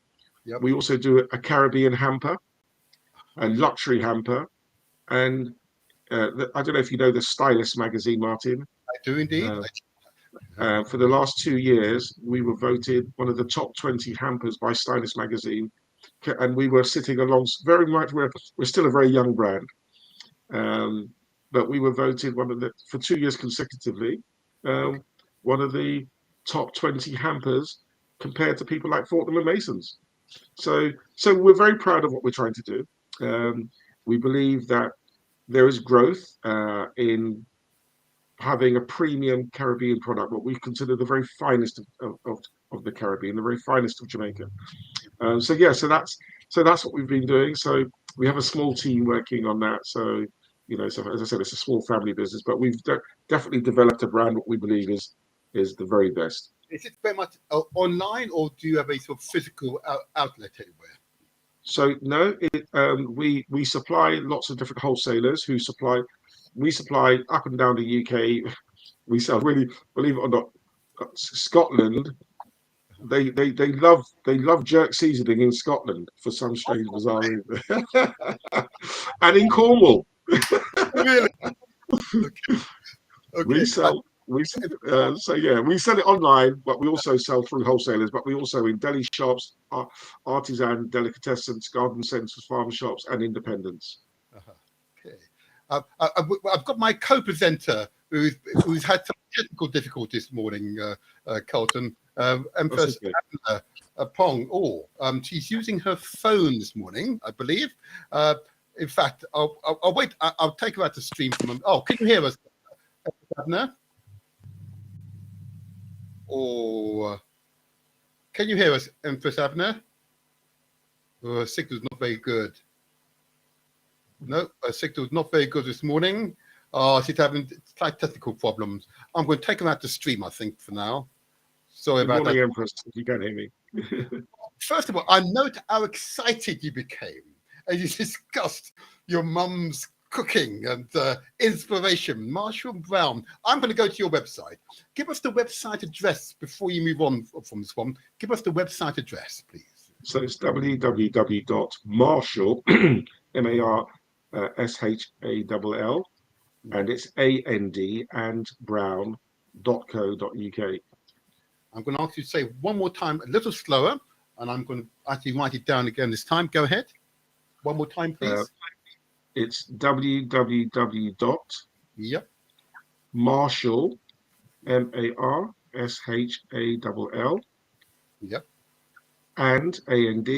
we also do a Caribbean hamper, a luxury hamper. And I don't know if you know the Stylist magazine, Martin. I do indeed. For the last 2 years, we were voted one of the top 20 hampers by Stylist magazine, and we were sitting along very much. We're still a very young brand, but we were voted for 2 years consecutively, one of the top 20 hampers compared to people like Fortnum and Masons. So we're very proud of what we're trying to do. We believe that there is growth in having a premium Caribbean product, what we consider the very finest of the Caribbean, the very finest of Jamaica. So that's what we've been doing. So we have a small team working on that. So So as I said, it's a small family business, but we've definitely developed a brand what we believe is the very best. Is it very much online, or do you have a sort of physical outlet anywhere? So no, we supply lots of different wholesalers who supply. We supply up and down the UK. We sell, really, believe it or not, Scotland. They love jerk seasoning in Scotland for some strange bizarre reason, and in Cornwall. Really? Okay. We Okay. sell we so yeah, we sell it online, but we also sell through wholesalers. But we also in deli shops, artisan delicatessens, garden centres, farm shops, and independents. Okay. I've got my co-presenter who's had some technical difficulties this morning, Carlton. Empress Okay. Pong. She's using her phone this morning, I believe. In fact, I'll wait. I'll take her out to stream from them. Oh, can you hear us, Abner? Or can you hear us, Empress Abner? Her signal's not very good. No, her signal's not very good this morning. She's having slight technical problems. I'm going to take her out to stream, I think, for now. Sorry Good about morning, that. Empress. If you can hear me. First of all, I note how excited you became as you discussed your mum's cooking and inspiration. Marshall Brown. I'm going to go to your website. Give us the website address before you move on from this one. Give us the website address, please. So it's www.marshall, MARSHALL, and it's AND and brown.co.uk. I'm going to ask you to say one more time, a little slower, and I'm going to actually write it down again this time. Go ahead. One more time, please. It's www.marshall, MARSHALL, Yep. and AND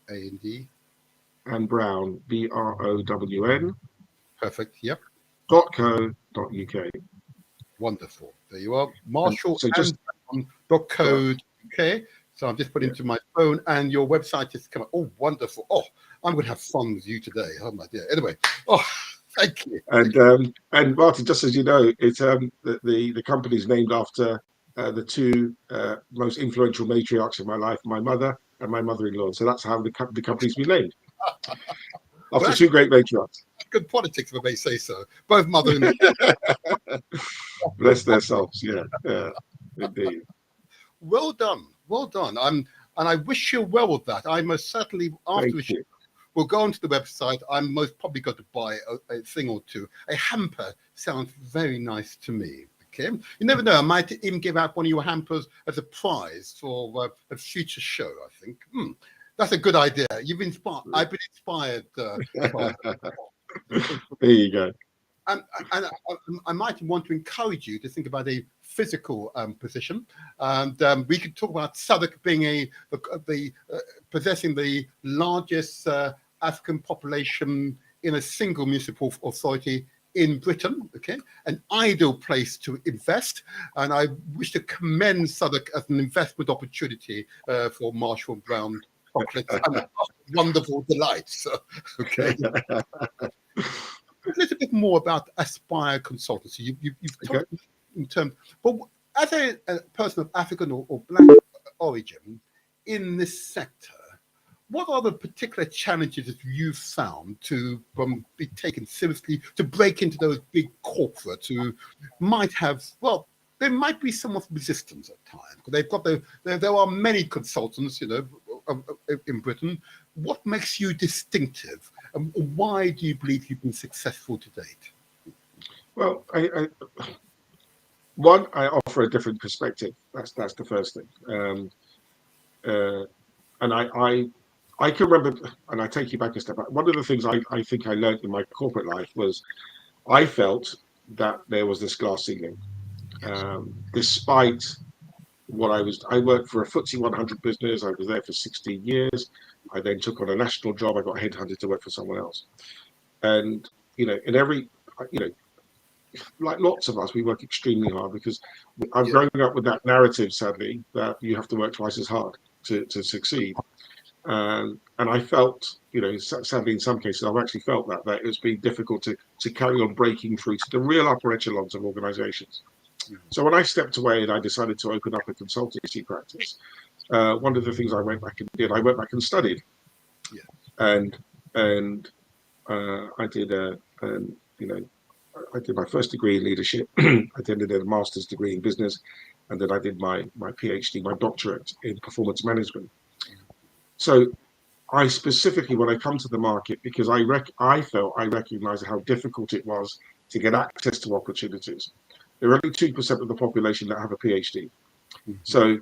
AND. and Brown, BROWN. Perfect. Yep. .co.uk. Wonderful. There you are. Marshall So just .co.uk. So I'm just putting into my phone, and your website is coming. Oh, wonderful. Oh, I'm going to have fun with you today. Oh my dear. Anyway. Oh, thank you. And Martin, just as you know, it's the company's named after the two most influential matriarchs in my life, my mother and my mother-in-law. So that's how the company's been named, after two great matriarchs. Good politics, if I may say so. Both mother and Bless their souls. Yeah, indeed. well done. Well done. And I wish you well with that. I most certainly, after we'll go onto the website. I'm most probably going to buy a thing or two. A hamper sounds very nice to me. Okay. You never know. I might even give out one of your hampers as a prize for a future show, I think. That's a good idea. You've inspired. I've been inspired. There you go. And I might want to encourage you to think about a physical position, and we could talk about Southwark being possessing the largest African population in a single municipal authority in Britain. Okay, an ideal place to invest, and I wish to commend Southwark as an investment opportunity for Marshall Brown chocolates and wonderful delights. Okay. A little bit more about Aspire Consultancy. You've talked in terms, but as a person of African or Black origin in this sector, what are the particular challenges that you've found to be taken seriously, to break into those big corporates who might have, well, there might be some resistance at times. They've got there are many consultants, in Britain. What makes you distinctive, and why do you believe you've been successful to date? Well, I offer a different perspective. That's the first thing. And I can remember, and I take you back a step back. One of the things I think I learned in my corporate life was I felt that there was this glass ceiling, despite what I worked for a FTSE 100 business. I was there for 16 years. I then took on a national job. I got headhunted to work for someone else. And, in every, like lots of us, we work extremely hard because I'm growing up with that narrative, sadly, that you have to work twice as hard to succeed. And I felt, sadly in some cases, I've actually felt that it's been difficult to carry on breaking through to the real upper echelons of organizations. So when I stepped away and I decided to open up a consultancy practice, one of the things I went back and did, I went back and studied, Yeah. and I did I did my first degree in leadership. I then did a master's degree in business, and then I did my PhD, my doctorate in performance management. So I specifically, when I come to the market, because I recognized how difficult it was to get access to opportunities. There are only 2% of the population that have a PhD. Mhm. So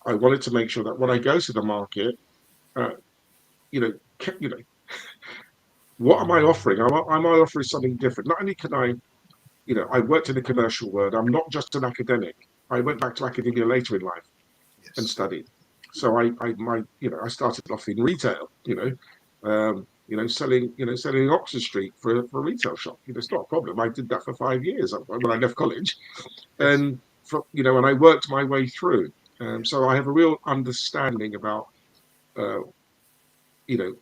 I wanted to make sure that when I go to the market, uh, you know, what am I offering? Am I offering something different? Not only can I worked in the commercial world. I'm not just an academic. I went back to academia later in life and Yes. studied. So I started off in retail, selling Oxford Street for a retail shop. It's not a problem. I did that for 5 years when I left college, Yes. and and I worked my way through. Yeah. So I have a real understanding about uh,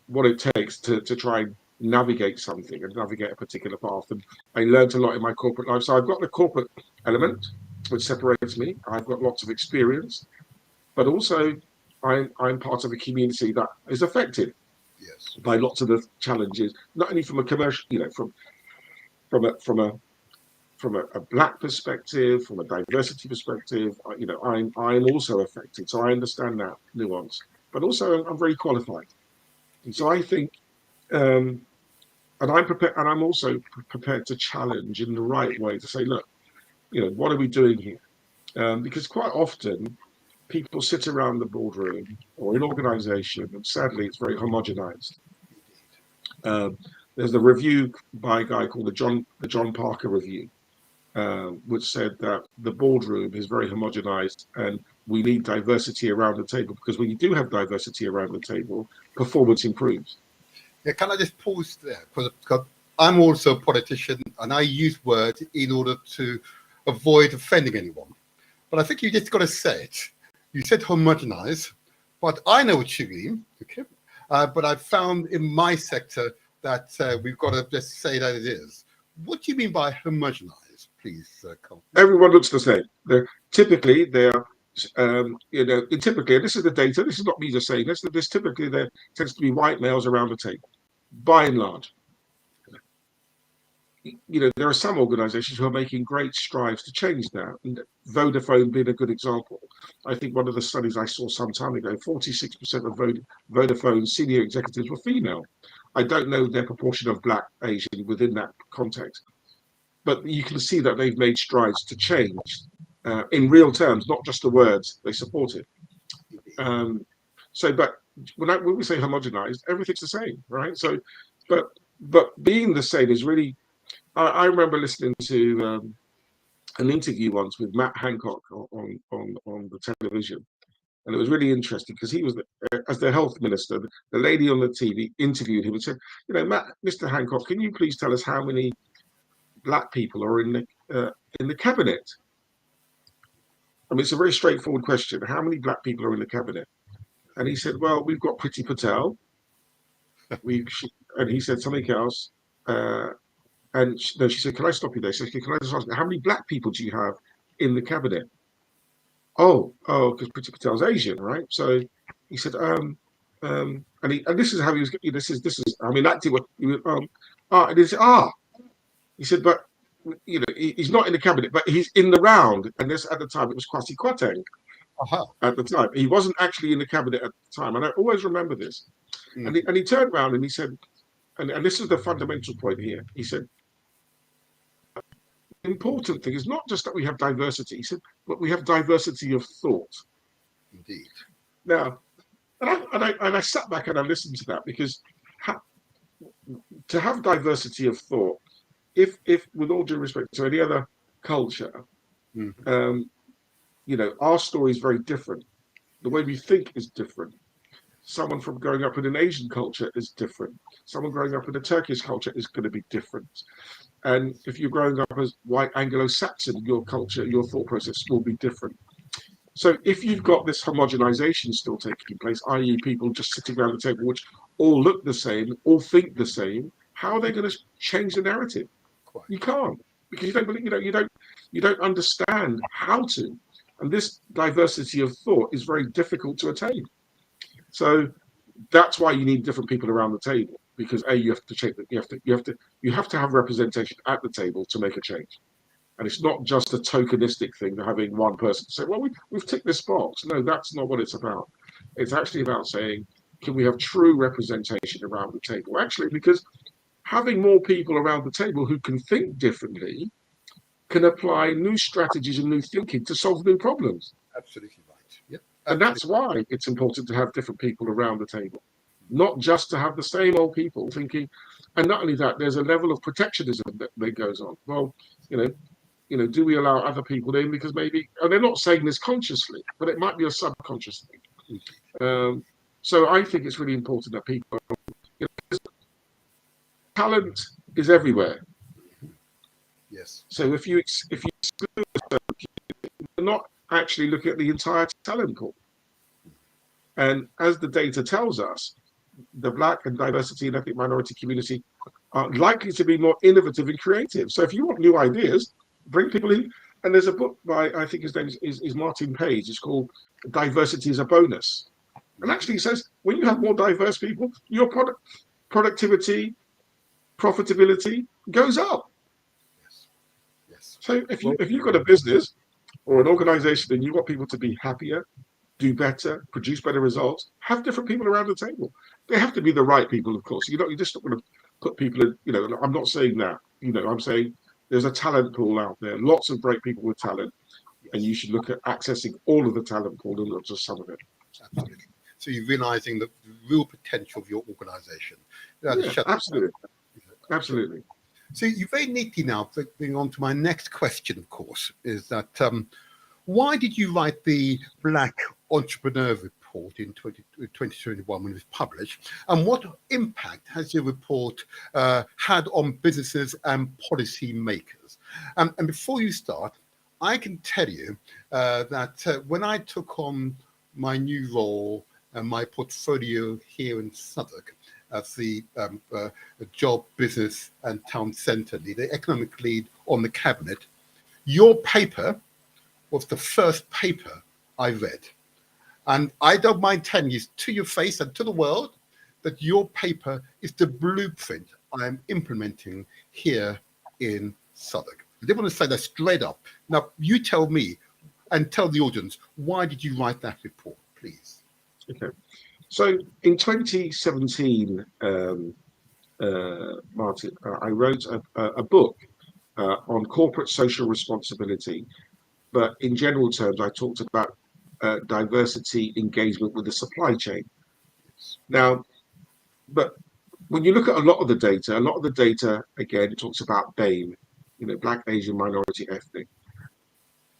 what it takes to try and navigate something and navigate a particular path. And I learned a lot in my corporate life. So I've got the corporate element, which separates me. I've got lots of experience, but also I'm part of a community that is affected Yes. by lots of the challenges, not only from a commercial, from a from a from a black perspective, from a diversity perspective. I'm also affected, so I understand that nuance. But also, I'm very qualified, and so I think, um, and I'm prepared, and I'm also prepared to challenge in the right way to say, look, what are we doing here? Because quite often people sit around the boardroom or in organization, and sadly, it's very homogenized. Um, there's a review by a guy called the John Parker Review, which said that the boardroom is very homogenized and we need diversity around the table, because when you do have diversity around the table, performance improves. Yeah, can I just pause there? Because I'm also a politician and I use words in order to avoid offending anyone. But I think you just got to say it. You said homogenize, but I know what you mean. Okay. But I've found in my sector that we've got to just say that it is. What do you mean by homogenize, please, Carlton? Everyone looks the same. They're typically, and this is the data, this is not me just saying this typically there tends to be white males around the table, by and large. There are some organizations who are making great strides to change that, and Vodafone being a good example. I think one of the studies I saw some time ago, 46% of Vodafone senior executives were female. I don't know their proportion of black, Asian within that context, but you can see that they've made strides to change in real terms, not just the words they supported. But when we say homogenized, everything's the same, right? So, but being the same is really. I remember listening to an interview once with Matt Hancock on the television, and it was really interesting because he was as the health minister. The lady on the TV interviewed him and said, Mr. Hancock, can you please tell us how many black people are in the cabinet? I mean, it's a very straightforward question. How many black people are in the cabinet? And he said, well, we've got Priti Patel. And he said something else. And she said, can I stop you there? She said, can I just ask you, how many black people do you have in the cabinet? Oh, because Priti Patel's Asian, right? So he said, and this is how he was. This is. I mean, acting. And he said, he said, but he's not in the cabinet, but he's in the round. And this at the time it was Kwasi Kwarteng. Uh-huh. At the time, he wasn't actually in the cabinet at the time, and I always remember this. And he turned around and he said, and this is the fundamental point here. He said, the important thing is not just that we have diversity, he said, but we have diversity of thought. Indeed. Now, and I sat back and I listened to that, because to have diversity of thought, if with all due respect to any other culture, our story is very different. The way we think is different. Someone from growing up in an Asian culture is different. Someone growing up in a Turkish culture is going to be different. And if you're growing up as white Anglo-Saxon, your culture, your thought process will be different. So if you've got this homogenization still taking place, i.e. people just sitting around the table which all look the same, all think the same, how are they going to change the narrative? Quite. You can't, because you don't believe, you don't understand how to. And this diversity of thought is very difficult to attain. So that's why you need different people around the table, because you have to check that you have to have representation at the table to make a change. And it's not just a tokenistic thing, having one person say, well, we've ticked this box. No, that's not what it's about. It's actually about saying, can we have true representation around the table? Actually, because having more people around the table who can think differently can apply new strategies and new thinking to solve new problems. Absolutely right. Yep. And that's why it's important to have different people around the table, not just to have the same old people thinking. And not only that, there's a level of protectionism that goes on. Well, do we allow other people in? Because maybe, and they're not saying this consciously, but it might be a subconscious thing. So I think it's really important that people, talent is everywhere. Yes. So if you exclude, you're not actually looking at the entire talent pool. And as the data tells us, the Black and diversity and ethnic minority community are likely to be more innovative and creative. So if you want new ideas, bring people in. And there's a book by, I think his name is Martin Page. It's called Diversity is a Bonus. And actually he says, when you have more diverse people, your productivity, profitability goes up. Yes. So if you've got a business or an organization and you want people to be happier, do better, produce better results, have different people around the table. They have to be the right people, of course. You're just not going to put people in, I'm not saying that, I'm saying there's a talent pool out there, lots of great people with talent, and you should look at accessing all of the talent pool and not just some of it. Absolutely. So you're realizing the real potential of your organization. Absolutely. Absolutely. So you very neatly now, going on to my next question, of course, is that why did you write the Black Entrepreneur Report in 2021 when it was published? And what impact has your report had on businesses and policy makers? And before you start, I can tell you that when I took on my new role and my portfolio here in Southwark as the job, business and town centre lead, the economic lead on the cabinet, your paper was the first paper I read. And I don't mind telling you to your face and to the world that your paper is the blueprint I am implementing here in Southwark. I did want to say that straight up. Now, you tell me and tell the audience, why did you write that report, please? Okay. So in 2017, Martin, I wrote a book on corporate social responsibility. But in general terms, I talked about diversity engagement with the supply chain. Now, but when you look at a lot of the data, again, talks about BAME, Black, Asian, minority, ethnic.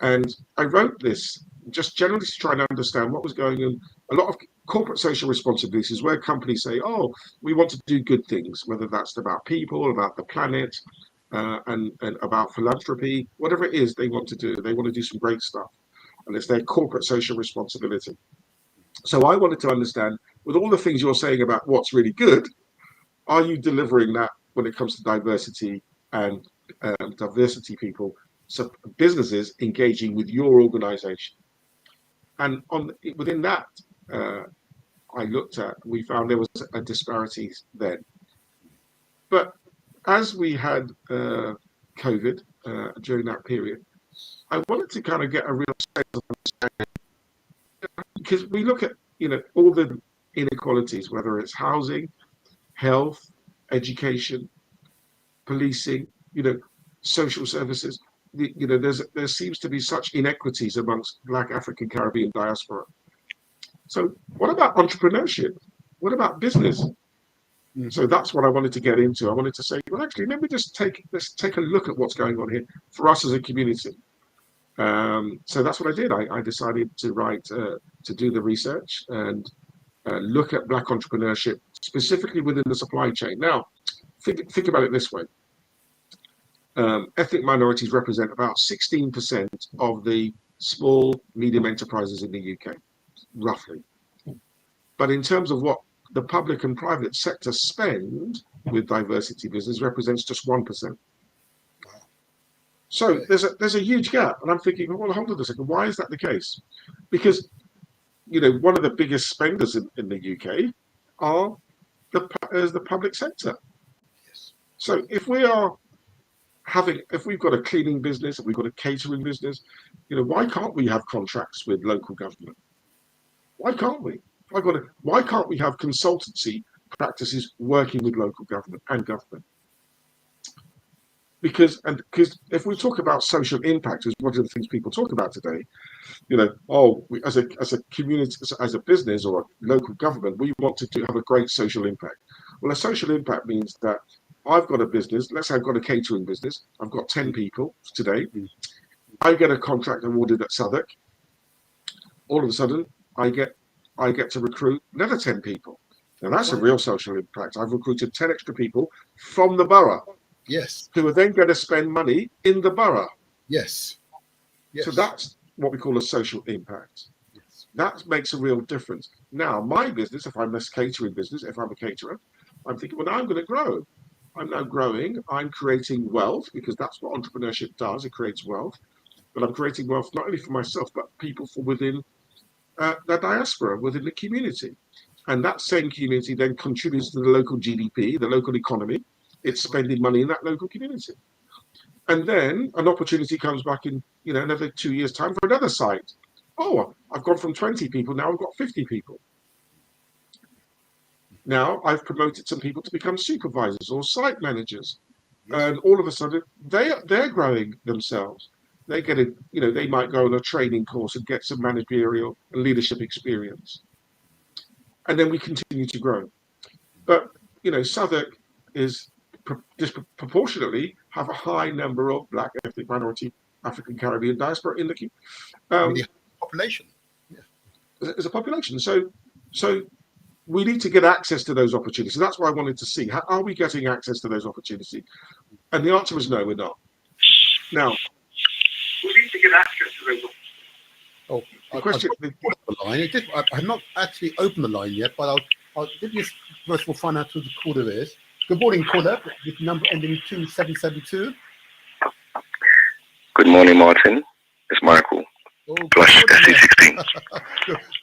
And I wrote this just generally to try and understand what was going on. A lot of corporate social responsibilities where companies say, oh, we want to do good things, whether that's about people, about the planet, and about philanthropy, whatever it is they want to do. They want to do some great stuff. And it's their corporate social responsibility. So I wanted to understand, with all the things you're saying about what's really good, are you delivering that when it comes to diversity and diversity people, so businesses engaging with your organization? And within that, we found there was a disparity then. But as we had COVID during that period, I wanted to kind of get a real sense of understanding, because we look at all the inequalities, whether it's housing, health, education, policing, social services. There seems to be such inequities amongst Black, African, Caribbean diaspora. So what about entrepreneurship? What about business? So that's what I wanted to get into. I wanted to say, well, actually, let's take a look at what's going on here for us as a community. So that's what I did. I decided to write, to do the research and look at Black entrepreneurship, specifically within the supply chain. Now, think about it this way. Ethnic minorities represent about 16% of the small, medium enterprises in the UK, roughly. But in terms of what the public and private sector spend with diversity business represents just 1%. So there's a huge gap, and I'm thinking, well, hold on a second, why is that the case? Because one of the biggest spenders in the UK is the public sector. Yes. So if we've got a cleaning business, if we've got a catering business, why can't we have contracts with local government? Why can't we? Why can't we have consultancy practices working with local government and government? Because if we talk about social impact, is one of the things people talk about today, as a community, as a business or a local government, we want to have a great social impact. Well, a social impact means that I've got a business. Let's say I've got a catering business. I've got 10 people today. I get a contract awarded at Southwark. All of a sudden, I get to recruit another 10 people. Now that's a real social impact. I've recruited 10 extra people from the borough. Yes. Who are then going to spend money in the borough. Yes. Yes. So that's what we call a social impact. Yes. That makes a real difference. Now, my business, if I'm a catering business, if I'm a caterer, I'm thinking, well, now I'm going to grow. I'm now growing. I'm creating wealth because that's what entrepreneurship does. It creates wealth. But I'm creating wealth not only for myself, but people from within the diaspora, within the community. And that same community then contributes to the local GDP, the local economy. It's spending money in that local community. And then an opportunity comes back in, another 2 years' time for another site. Oh, I've gone from 20 people, now I've got 50 people. Now I've promoted some people to become supervisors or site managers. Yes. And all of a sudden, they're growing themselves. They get they might go on a training course and get some managerial and leadership experience. And then we continue to grow. But, Southwark is disproportionately have a high number of Black, ethnic minority, African Caribbean diaspora in the population. Yeah. As a population. So we need to get access to those opportunities. So that's why I wanted to see, how are we getting access to those opportunities? And the answer is no, we're not. Now, we need to get access to those opportunities. The question, the line. I have not actually opened the line yet, but I'll give you first of all find out who the caller is. Good morning, caller. With number ending 2772. Good morning, Martin. It's Michael. Plus SC16.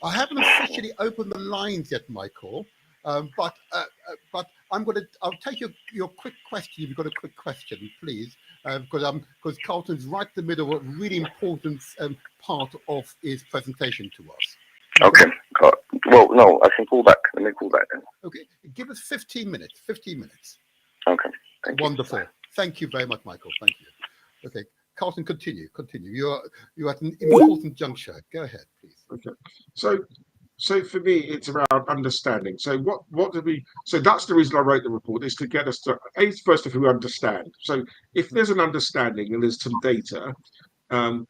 I haven't officially opened the lines yet, Michael. But I'll take your quick question. If you've got a quick question, please, because Carlton's right in the middle of a really important part of his presentation to us. Okay. Well, no, I can call back. Let me call back then. Okay. Give us 15 minutes. 15 minutes. Okay. Thank you. Wonderful. Thank you very much, Michael. Thank you. Okay. Carlton, continue. You're at an important juncture. Go ahead, please. Okay. So for me, it's around understanding. So so that's the reason I wrote the report, is to get us to, first if we understand. So if there's an understanding and there's some data,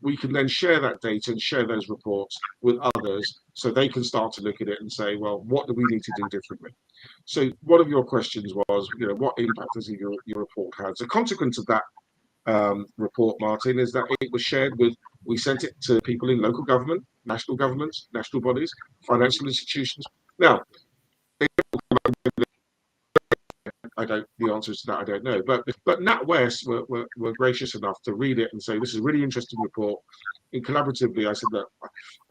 we can then share that data and share those reports with others so they can start to look at it and say, well, what do we need to do differently? So one of your questions was, what impact does your report have? The consequence of that report, Martin, is that it was shared we sent it to people in local government, national governments, national bodies, financial institutions. Now, the answers to that I don't know, but NatWest were gracious enough to read it and say, this is a really interesting report. And collaboratively, I said that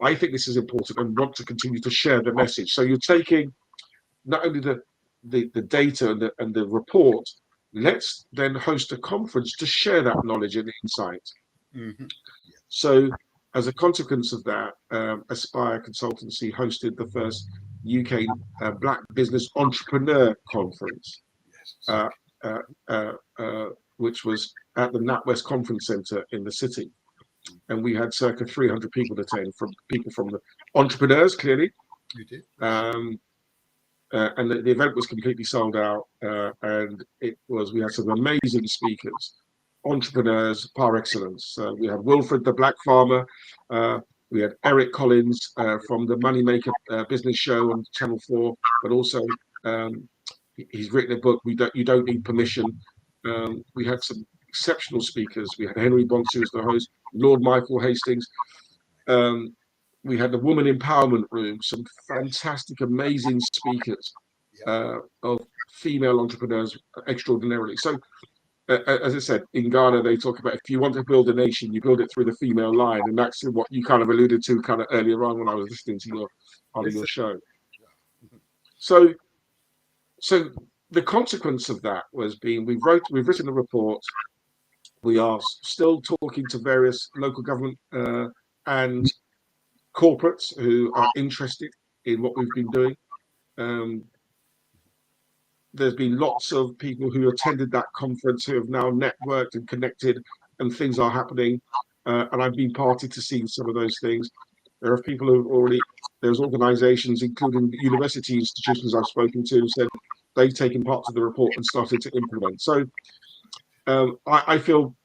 I think this is important and want to continue to share the message. So you're taking not only the data and the report, let's then host a conference to share that knowledge and insight. Mm-hmm. So as a consequence of that, Aspire Consultancy hosted the first UK Black Business Entrepreneur Conference, which was at the NatWest Conference Centre in the city. And we had circa 300 people attend, from people from the entrepreneurs, clearly. You did. And the event was completely sold out, and we had some amazing speakers, entrepreneurs par excellence. We had Wilfred the Black Farmer, we had Eric Collins from the Moneymaker Business Show on Channel 4, but also he's written a book, You Don't Need Permission. We had some exceptional speakers. We had Henry Bonsu as the host, Lord Michael Hastings. We had the woman empowerment room, some fantastic, amazing speakers of female entrepreneurs extraordinarily. So, as I said, in Ghana, they talk about if you want to build a nation, you build it through the female line. And that's what you kind of alluded to kind of earlier on when I was listening to your show. So the consequence of that was we've written a report. We are still talking to various local government and corporates who are interested in what we've been doing. There's been lots of people who attended that conference who have now networked and connected, and things are happening. And I've been party to see some of those things. There are people there's organizations, including university institutions I've spoken to, said they've taken part of the report and started to implement. So I feel,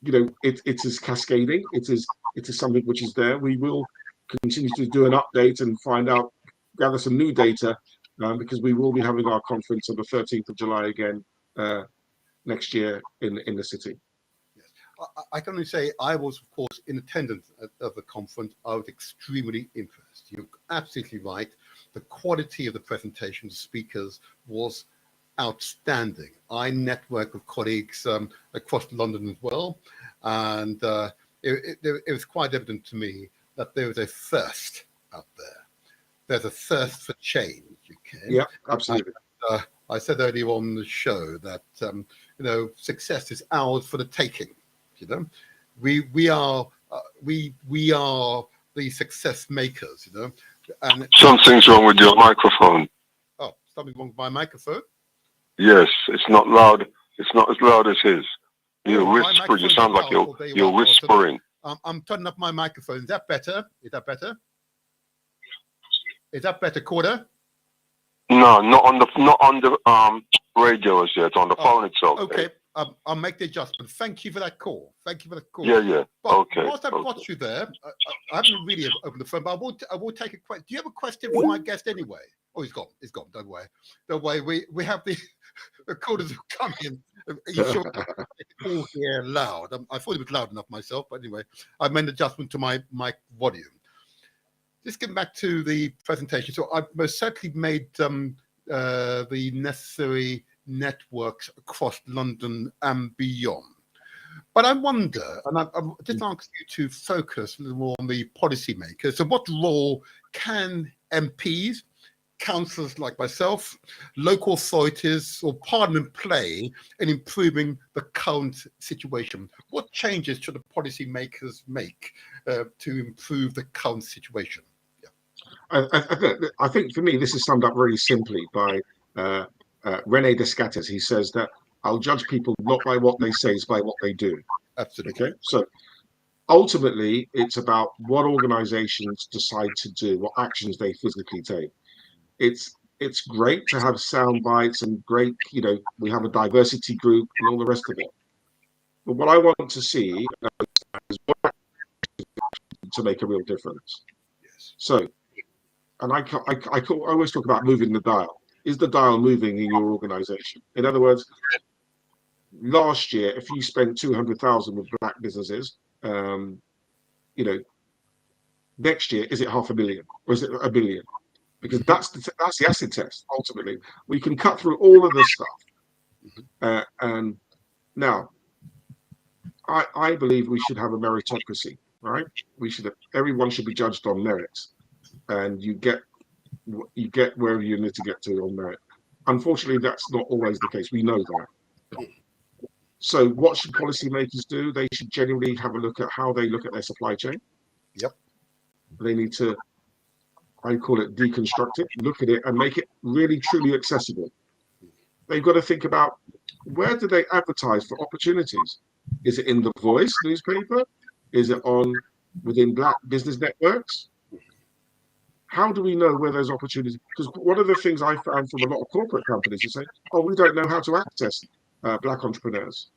it is cascading. It is something which is there. We will continue to do an update and gather some new data, because we will be having our conference on the 13th of July again next year in the city. Yes. I can only say I was, of course, in attendance of the conference. I was extremely impressed. You're absolutely right. The quality of the presentation, speakers, was outstanding. I network with colleagues across London as well, and it was quite evident to me that there was a thirst out there. There's a thirst for change. Okay? Yeah, absolutely. And, I said earlier on the show that success is ours for the taking. We are the success makers. And something's wrong with your microphone. Oh, something wrong with my microphone? Yes, it's not loud. It's not as loud as his. You're whispering. You sound like you're whispering. I'm turning up my microphone. Is that better? Is that better? Is that better, Corder? No, not on the radio as yet. On the phone itself. Okay, I'll make the adjustment. Thank you for that call. Yeah. But okay. whilst I've got you there, I haven't really opened the phone, but I will take a question. Do you have a question for my guest anyway? Oh, he's gone. Don't worry. We have the recorders who come in. You sure all here loud? I thought it was loud enough myself, but anyway, I made an adjustment to my mic volume. Just getting back to the presentation. So I've most certainly made the necessary networks across London and beyond. But I wonder, and I'm just asking you to focus a little more on the policymakers. So what role can MPs, councillors like myself, local authorities or parliament play in improving the current situation? What changes should the policymakers make to improve the current situation? I think for me, this is summed up very simply by René Descartes. He says that I'll judge people not by what they say, it's by what they do. Absolutely. Okay, so ultimately, it's about what organizations decide to do, what actions they physically take. It's great to have sound bites and great, we have a diversity group and all the rest of it. But what I want to see is what to make a real difference. Yes. So, and I always talk about moving the dial. Is the dial moving in your organization? In other words, last year, if you spent 200,000 with black businesses, next year, is it 500,000 or is it 1 billion? Because that's the acid test. Ultimately, we can cut through all of this stuff. And now, I believe we should have a meritocracy, right? Everyone should be judged on merit, and you get wherever you need to get to on merit. Unfortunately, that's not always the case. We know that. So what should policymakers do? They should genuinely have a look at how they look at their supply chain. Yep. They need to, I call it deconstruct it, look at it and make it really truly accessible. They've got to think about, where do they advertise for opportunities? Is it in the Voice newspaper? Is it within black business networks? How do we know where there's opportunities? Because one of the things I found from a lot of corporate companies is saying, oh, we don't know how to access black entrepreneurs.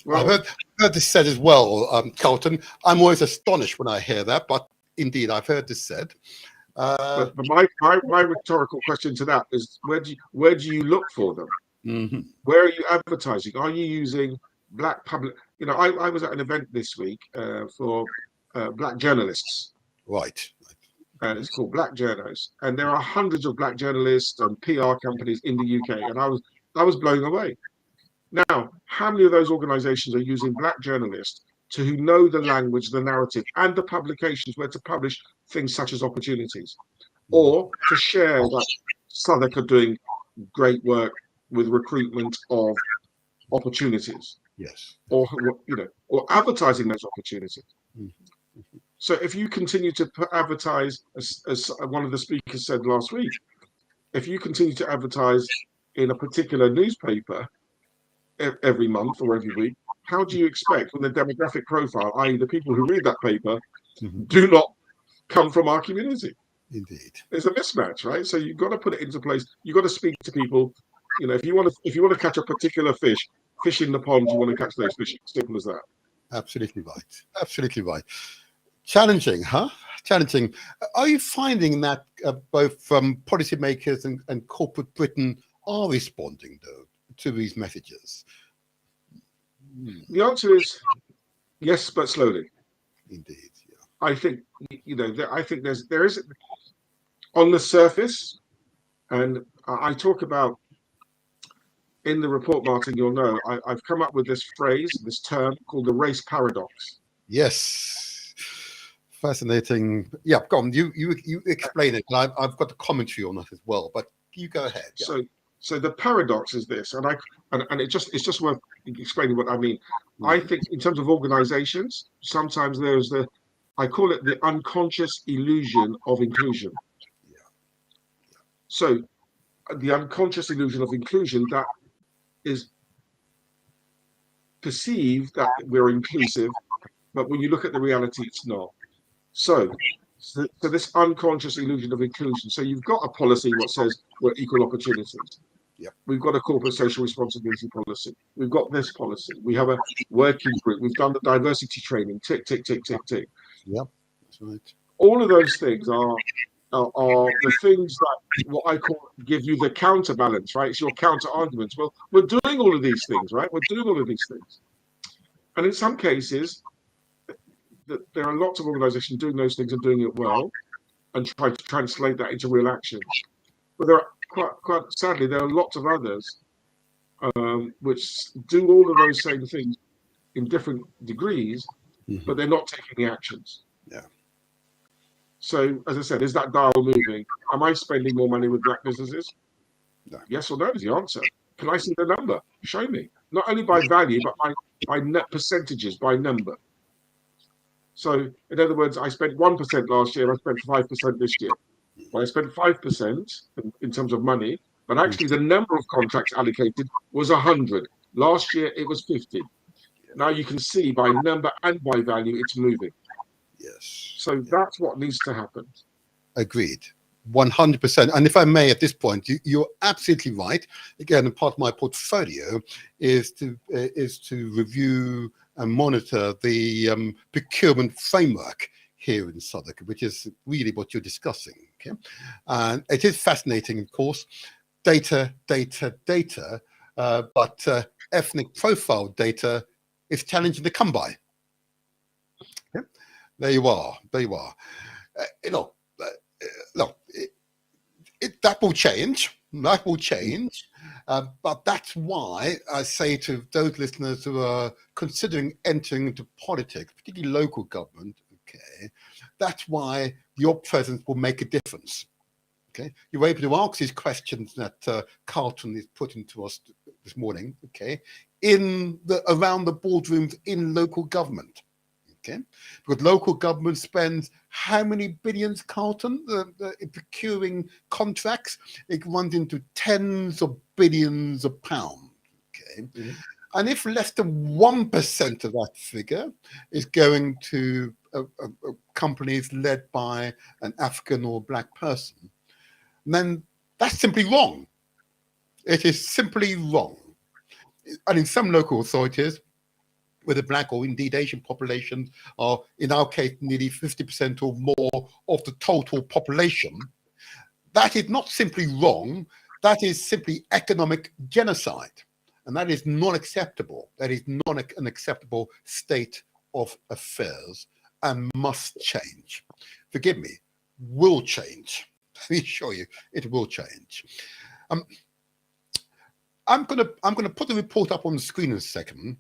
Well, I've heard this said as well, Carlton. I'm always astonished when I hear that, but indeed, I've heard this said. But my rhetorical question to that is, where do you look for them? Mm-hmm. Where are you advertising? Are you using black public? I was at an event this week for black journalists. Right. And it's called Black Journos. And there are hundreds of black journalists and PR companies in the UK. And I was blown away. Now, how many of those organizations are using black journalists who know the language, the narrative, and the publications where to publish things such as opportunities, or to share that Southwark are doing great work with recruitment of opportunities? Yes. Or or advertising those opportunities. Mm-hmm. So if you continue to advertise, as one of the speakers said last week, if you continue to advertise in a particular newspaper every month or every week, how do you expect when the demographic profile, i.e. the people who read that paper, do not come from our community? Indeed. There's a mismatch, right? So you've got to put it into place. You've got to speak to people. If you want to catch a particular fish in the pond, you want to catch those fish. Simple as that. Absolutely right. Absolutely right. Challenging, huh? Challenging. Are you finding that both policymakers and corporate Britain are responding, though, to these messages? The answer is yes, but slowly. Indeed. Yeah. I think I think there is on the surface, and I talk about in the report, Martin. You'll know I've come up with this phrase, this term called the race paradox. Yes. Fascinating. Yeah, go on. You explain it. And I've got a commentary on that as well. But you go ahead. Yeah. So the paradox is this, and it's just worth explaining what I mean. I think in terms of organizations, sometimes there's I call it the unconscious illusion of inclusion. Yeah. So the unconscious illusion of inclusion that is perceived that we're inclusive, but when you look at the reality, it's not. So this unconscious illusion of inclusion. So you've got a policy what says we're equal opportunities. Yep. We've got a corporate social responsibility policy. We've got this policy. We have a working group. We've done the diversity training. Tick, tick, tick, tick, tick. Yep, that's right. All of those things are the things that what I call give you the counterbalance, right? It's your counter arguments. Well, we're doing all of these things, right? We're doing all of these things. And in some cases, there are lots of organizations doing those things and doing it well and try to translate that into real action. But there are quite sadly, there are lots of others which do all of those same things in different degrees, but they're not taking the actions. Yeah. So, as I said, is that dial moving? Am I spending more money with black businesses? No. Yes or no is the answer. Can I see the number? Show me. Not only by value, but by net percentages, by number. So, in other words, I spent 1% last year, I spent 5% this year. Well, I spent 5% in terms of money, but actually the number of contracts allocated was 100. Last year, it was 50. Now you can see by number and by value, it's moving. Yes. So that's what needs to happen. Agreed. 100%. And if I may, at this point, you're absolutely right. Again, part of my portfolio is to review and monitor the procurement framework here in Southwark, which is really what you're discussing. Okay, and it is fascinating, of course. Data, but ethnic profile data is challenging to come by. Okay? There you are. That will change. That will change. But that's why I say to those listeners who are considering entering into politics, particularly local government, okay, that's why your presence will make a difference. Okay, you're able to ask these questions that Carlton is putting to us this morning. Okay, around the boardrooms in local government. Okay, because local government spends how many billions, Carlton, in procuring contracts? It runs into tens of billions of pounds. Okay, and if less than 1% of that figure is going to companies led by an African or black person, then that's simply wrong. It is simply wrong. And in some local authorities, where the black or indeed Asian populations are, in our case, nearly 50% or more of the total population, that is not simply wrong, that is simply economic genocide. And that is not acceptable. That is not an acceptable state of affairs. and must change. Forgive me, will change. Let me assure you, it will change. I'm gonna put the report up on the screen in a second,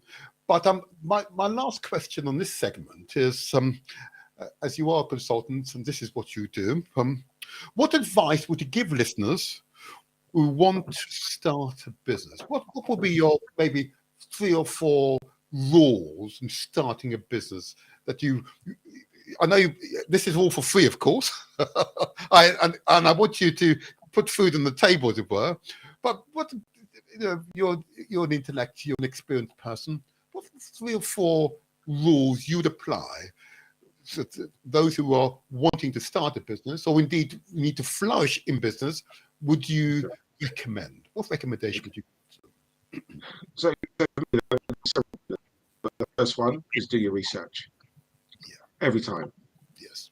but my last question on this segment is, as you are consultants and this is what you do, what advice would you give listeners who want to start a business? What would be your maybe 3 or 4 rules in starting a business that I know this is all for free, of course. And I want you to put food on the table, as it were. But what, you're an intellect, you're an experienced person. What 3 or 4 rules you'd apply to those who are wanting to start a business, or indeed need to flourish in business, would you recommend? What recommendation would you give? So the first one is do your research. Yeah. Every time. Yes.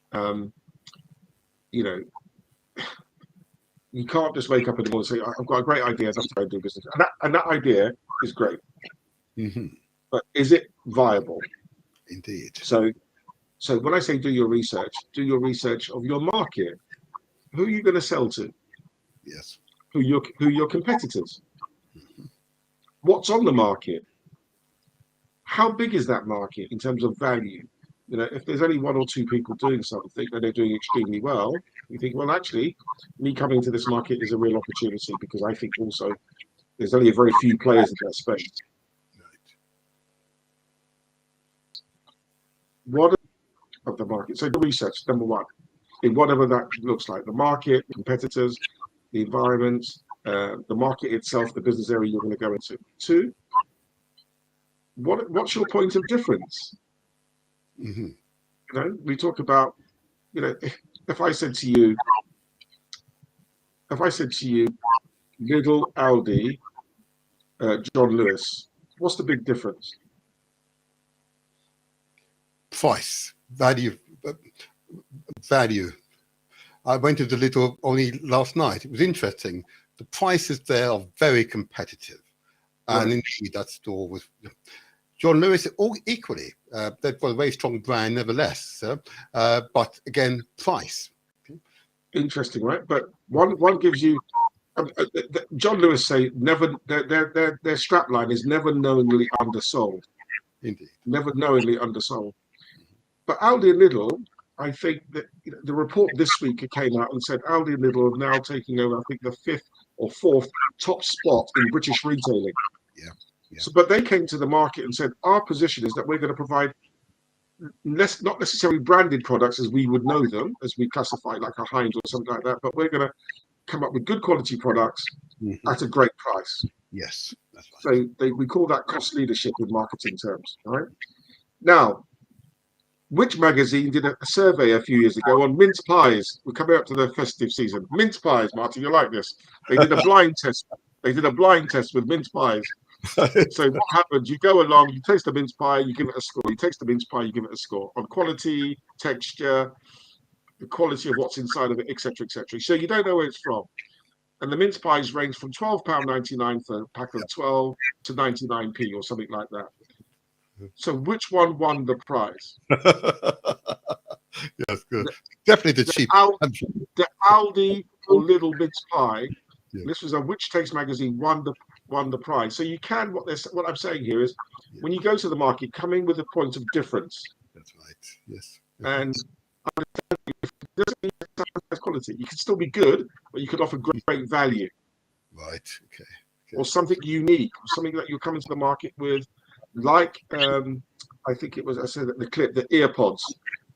You can't just wake up in the morning and say, I've got a great idea, that's how I do business. And that idea is great. Mm-hmm. But is it viable? Indeed. So when I say do your research of your market. Who are you going to sell to? Yes. Who are your competitors? Mm-hmm. What's on the market? How big is that market in terms of value? If there's only 1 or 2 people doing something and they're doing extremely well, you think, well, actually, me coming to this market is a real opportunity, because I think also there's only a very few players in that space. Right. What of the market? So the research, number 1, in whatever that looks like, the market, the competitors, the environment, the market itself, the business area you're going to go into. 2, what's your point of difference? Mm-hmm. We talk about, if I said to you, Lidl, Aldi, John Lewis, what's the big difference? Price, value. I went to the Lidl only last night. It was interesting. The prices there are very competitive, and indeed that store was. John Lewis, all equally, they've got a very strong brand, nevertheless. But again, price. Interesting, right? But one gives you. John Lewis say never. Their strap line is never knowingly undersold. Indeed. Never knowingly undersold. But Aldi and Lidl, I think that the report this week came out and said Aldi and Lidl are now taking over, I think, the 5th or 4th top spot in British retailing. Yeah. So, but they came to the market and said, our position is that we're going to provide not necessarily branded products as we would know them, as we classify like a Heinz or something like that, but we're going to come up with good quality products at a great price. Yes, that's right. So we call that cost leadership in marketing terms. All right. Now, Which magazine did a survey a few years ago on mince pies? We're coming up to the festive season. Mince pies, Martin, you like this? They did a blind test. They did a blind test with mince pies. So what happens? You go along, you taste the mince pie, you give it a score. You taste the mince pie, you give it a score on quality, texture, the quality of what's inside of it, etc., etc. So you don't know where it's from. And the mince pies range from £12.99 for a pack of 12 to 99p or something like that. So which one won the prize? Yes, good. Definitely the cheap. The Aldi or Lidl mince pie. Yeah. This was a Which Taste magazine won the prize. So you can what I'm saying here is when you go to the market, come in with a point of difference. That's right. Yes. And quality. You can still be good, but you could offer great value. Right. Okay. Or something unique, or something that you're coming to the market with, like I think it was, I said the clip, the earpods,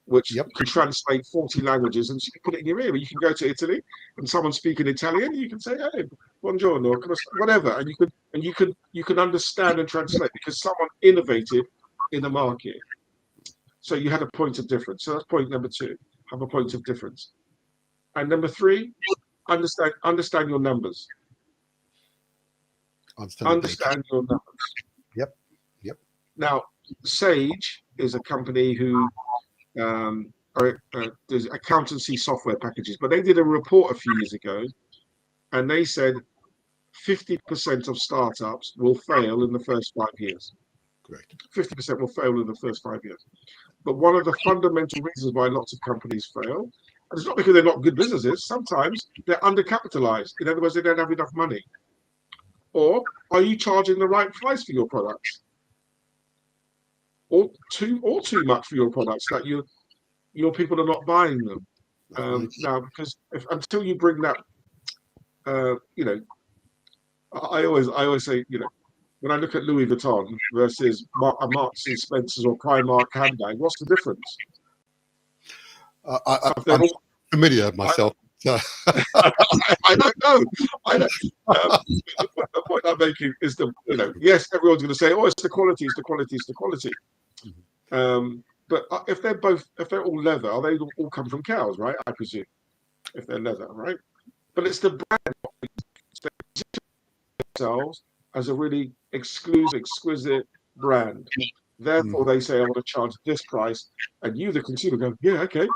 which can translate 40 languages, and you can put it in your ear. You can go to Italy and someone speaking Italian, you can say, "Hey, buongiorno," whatever, and you can understand and translate because someone innovated in the market. So you had a point of difference. So that's point number 2. Have a point of difference. And number 3, understand your numbers. Understand your numbers. Yep. Now, Sage is a company who does accountancy software packages, but they did a report a few years ago, and they said 50% of startups will fail in the first 5 years. Correct. 50% will fail in the first 5 years. But one of the fundamental reasons why lots of companies fail, and it's not because they're not good businesses, sometimes they're undercapitalized. In other words, they don't have enough money. Or are you charging the right price for your products? Or too much for your products that your people are not buying them. Now, because until you bring that, you know, I always say, you know, when I look at Louis Vuitton versus a Marks and Spencer's or Primark handbag, what's the difference? I'm familiar myself. I don't know. I don't. The point I'm making is yes, everyone's going to say, oh, it's the quality, it's the quality, it's the quality. But if they're all leather, they all come from cows, right? I presume, if they're leather, right? But it's the brand themselves as a really exclusive, exquisite brand. Therefore, they say, I want to charge this price, and you, the consumer, go, yeah, okay.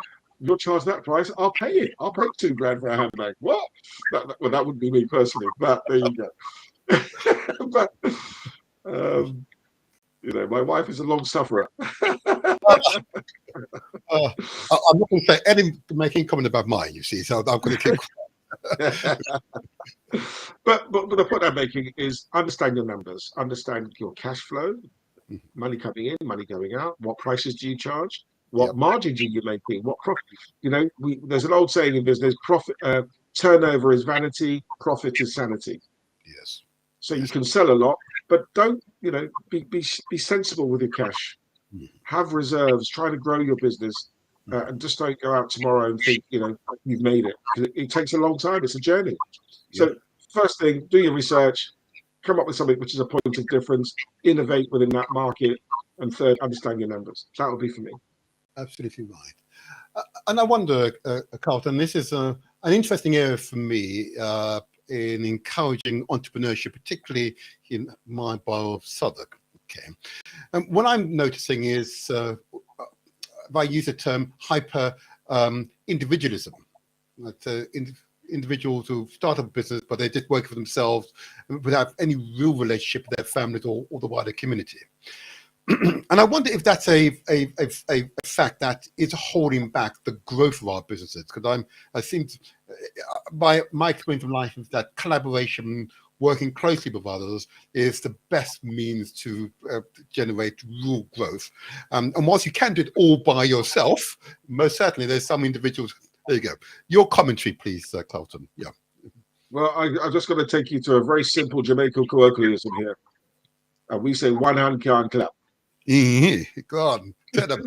You'll charge that price, I'll pay it. I'll pay $2,000 for a handbag. What? That wouldn't be me personally, but there you go. But you know, my wife is a long sufferer. I'm not going to say making comment about mine. You see, so I'm going to keep. But the point I'm making is understand your numbers, understand your cash flow, money coming in, money going out. What prices do you charge? What margins are you making? What profit? You know, there's an old saying in business: profit turnover is vanity, profit is sanity. Yes. So you can sell a lot, but don't, you know, be sensible with your cash. Have reserves. Try to grow your business, and just don't go out tomorrow and think, you know, you've made it. It takes a long time. It's a journey. So first thing, do your research, come up with something which is a point of difference, innovate within that market, and third, understand your numbers. That would be for me. Absolutely right. And I wonder, Carlton, this is an interesting area for me in encouraging entrepreneurship, particularly in my borough of Southwark. Okay. What I'm noticing is, if I use the term hyper individualism, individuals who start up a business, but they just work for themselves without any real relationship with their families or the wider community. And I wonder if that's a fact that is holding back the growth of our businesses. Because I think, by my experience of life, is that collaboration, working closely with others, is the best means to generate real growth. And whilst you can do it all by yourself, most certainly there's some individuals. There you go. Your commentary, please, Carlton. Yeah. Well, I'm just going to take you to a very simple Jamaican colloquialism here. We say one hand can't clap. Go on, tell them.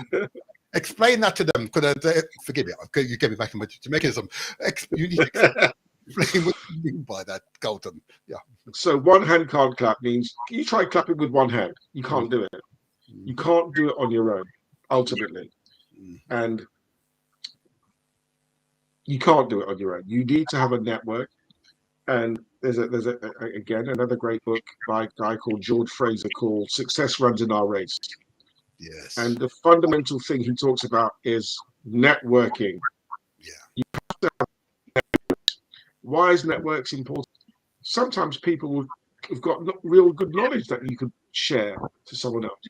Explain that to them. Forgive me, you get me back in my Jamaicanism. You need to explain what you mean by that, Carlton. Yeah. So one hand can't clap means you try clapping with one hand. You can't do it. You can't do it on your own, ultimately. And you can't do it on your own. You need to have a network. And there's again another great book by a guy called George Fraser called Success Runs in Our Race. Yes. And the fundamental thing he talks about is networking. Yeah. You have to have networks. Why is networks important? Sometimes people have got real good knowledge that you could share to someone else.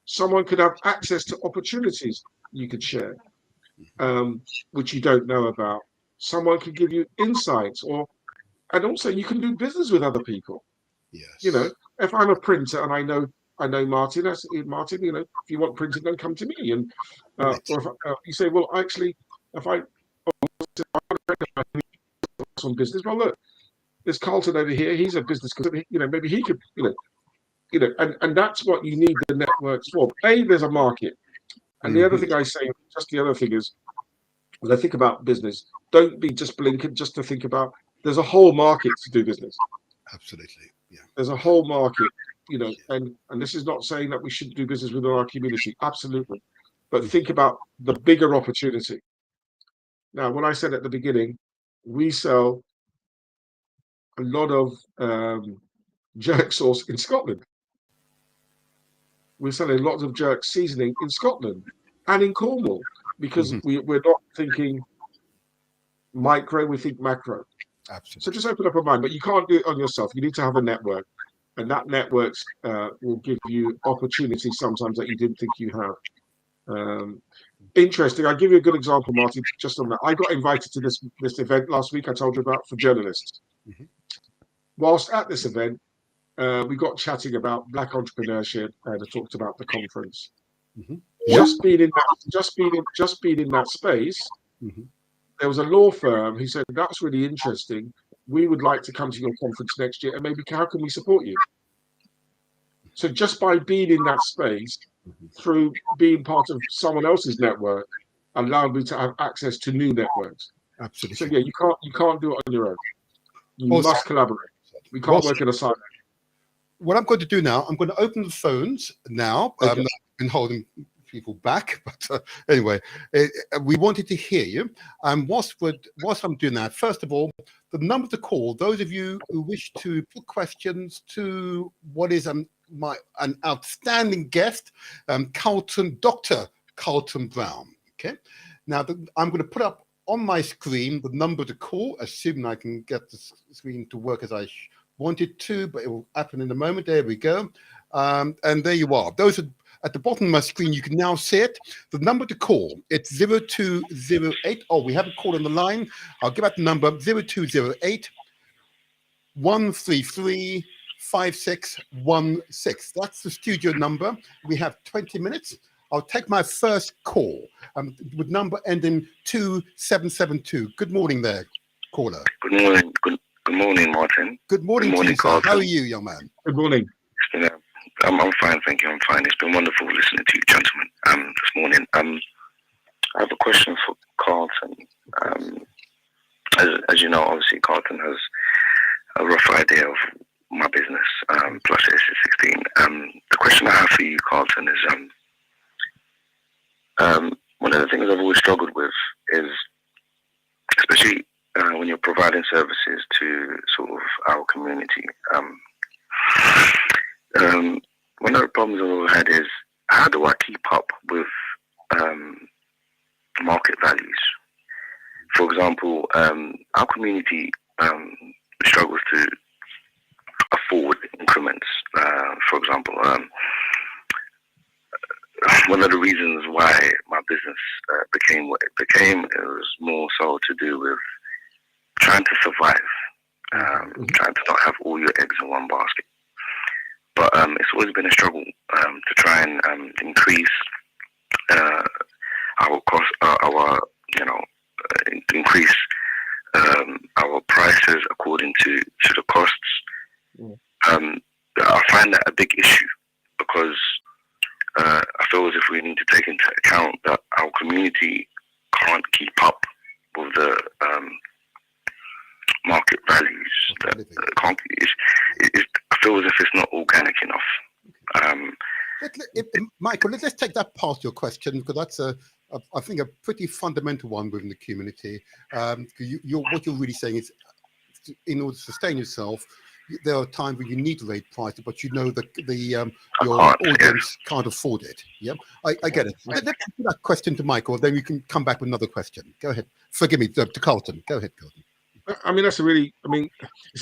Someone could have access to opportunities you could share, which you don't know about. Someone could give you insights, and also you can do business with other people. Yes. You know, if I'm a printer and I know Martin, I say, Martin, you know, if you want printing, then come to me. And or if you say, well, actually, if I on business, well, look, there's Carlton over here. He's a business, you know, maybe he could, you know, and that's what you need the networks for. There's a market, and the other thing I say, just the other thing is, when I think about business, don't be just blinking just to think about. There's a whole market to do business. Absolutely, yeah. There's a whole market, you know, and this is not saying that we shouldn't do business within our community, absolutely, but think about the bigger opportunity. Now, when I said at the beginning, we sell a lot of jerk sauce in Scotland. We're selling lots of jerk seasoning in Scotland and in Cornwall because we're not thinking micro, we think macro. Absolutely. So just open up a mind, but you can't do it on yourself. You need to have a network. and that networks will give you opportunities sometimes that you didn't think you have. Interesting. I'll give you a good example, Martin, just on that. I got invited to this event last week I told you about for journalists. Mm-hmm. Whilst at this event, we got chatting about Black entrepreneurship, and I talked about the conference. Mm-hmm. Just being in that space, mm-hmm. there was a law firm who said, that's really interesting. We would like to come to your conference next year, and maybe how can we support you? So just by being in that space, through being part of someone else's network, allowed me to have access to new networks. Absolutely. So yeah, you can't do it on your own. You Also, must collaborate. We can't work in a silo. What I'm going to do now, I'm going to open the phones now. Okay. I've been holding people back, but anyway, we wanted to hear you. Whilst I'm doing that, first of all, the number to call, those of you who wish to put questions to what is an outstanding guest, Carlton, Dr. Carlton Brown. Okay, now I'm going to put up on my screen the number to call, assuming I can get the screen to work as I wanted to, but it will happen in a moment. There we go. And there you are. Those are at the bottom of my screen. You can now see it. The number to call, it's 0208. Oh, we have a call on the line. I'll give out the number, 0208 133 5616. That's the studio number. We have 20 minutes. I'll take my first call with number ending 2772. Good morning there, caller. Good morning. Good morning, Martin. Good morning, to you, sir. How are you, young man? Good morning. I'm fine, thank you. I'm fine. It's been wonderful listening to you, gentlemen. This morning, I have a question for Carlton. As you know, obviously, Carlton has a rough idea of my business, plus AC16. The question I have for you, Carlton, is one of the things I've always struggled with is, especially when you're providing services to sort of our community, one of the problems I've always had is, how do I keep up with market values? For example, our community struggles to afford increments. For example, one of the reasons why my business became what it became, it was more so to do with trying to survive, trying to not have all your eggs in one basket. But it's always been a struggle to try and increase our cost, increase our prices according to the costs. I find that a big issue because I feel as if we need to take into account that our community can't keep up with the market values. I feel as if it's not organic enough. Michael, let's take that past your question, because that's I think a pretty fundamental one within the community. What you're really saying is, in order to sustain yourself, there are times when you need to raise prices, but you know that your audience can't afford it. Yeah, I get it. Let's put that question to Michael, then we can come back with another question. Go ahead. Forgive me, to Carlton. Go ahead, Carlton. I mean, it's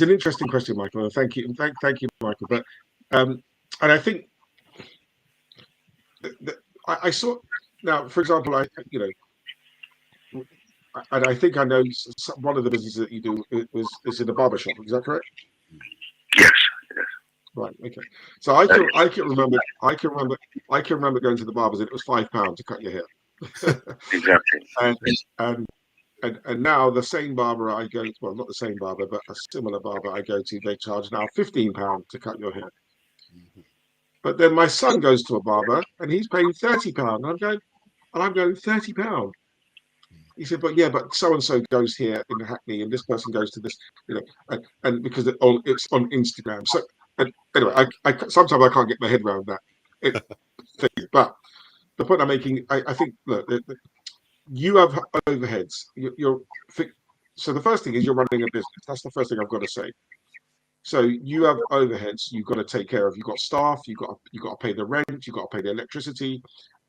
an interesting question, Michael. And thank you, Michael. But and I think I saw now, for example, and I think I know one of the businesses that you do is in a barber shop. Is that correct? Yes. Right. Okay. So I can remember going to the barbers and it was £5 to cut your hair. Exactly. And now the same barber I go to, well, not the same barber, but a similar barber I go to, they charge now £15 to cut your hair. But then my son goes to a barber and he's paying £30. I'm going £30. He said, but so and so goes here in Hackney, and this person goes to this, and because it's on Instagram. So anyway, I sometimes I can't get my head around that thing. But the point I'm making, I think, look, you have overheads. So the first thing is you're running a business. That's the first thing I've got to say. So you have overheads you've got to take care of. You've got staff. You've got to pay the rent. You've got to pay the electricity,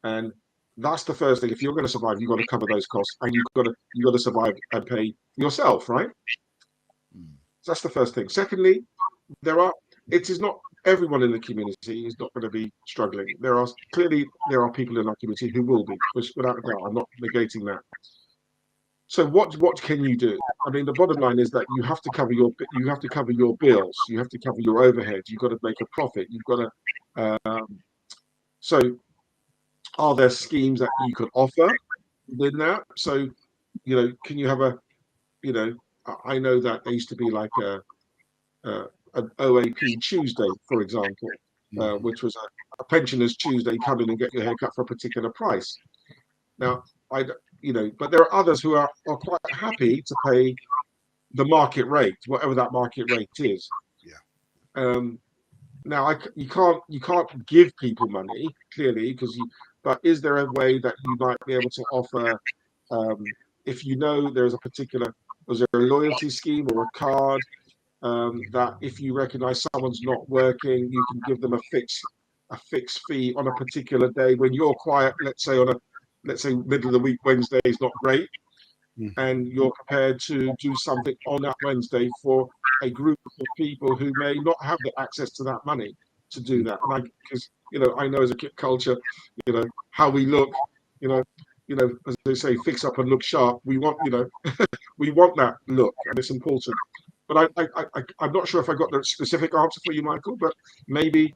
and that's the first thing. If you're going to survive, you've got to cover those costs, and you've got to survive and pay yourself, right? So that's the first thing. Secondly, it is not everyone in the community is not going to be struggling. There are people in our community who will be, without a doubt. I'm not negating that. So what can you do? I mean, the bottom line is that you have to cover your bills. You have to cover your overhead. You've got to make a profit. You've got to. So, are there schemes that you can offer within that? So, can you have I know that there used to be like an OAP Tuesday, for example, which was a pensioners Tuesday. Come in and get your haircut for a particular price. Now, but there are others who are quite happy to pay the market rate, whatever that market rate is. Yeah. Now, you can't give people money clearly but is there a way that you might be able to offer? If there's was there a loyalty scheme or a card that if you recognise someone's not working, you can give them a fixed fee on a particular day when you're quiet. Let's say middle of the week, Wednesday is not great, and you're prepared to do something on that Wednesday for a group of people who may not have the access to that money to do that. And because I know as a KIP culture, how we look, as they say, fix up and look sharp. We want, we want that look, and it's important. But I'm not sure if I got the specific answer for you, Michael. But maybe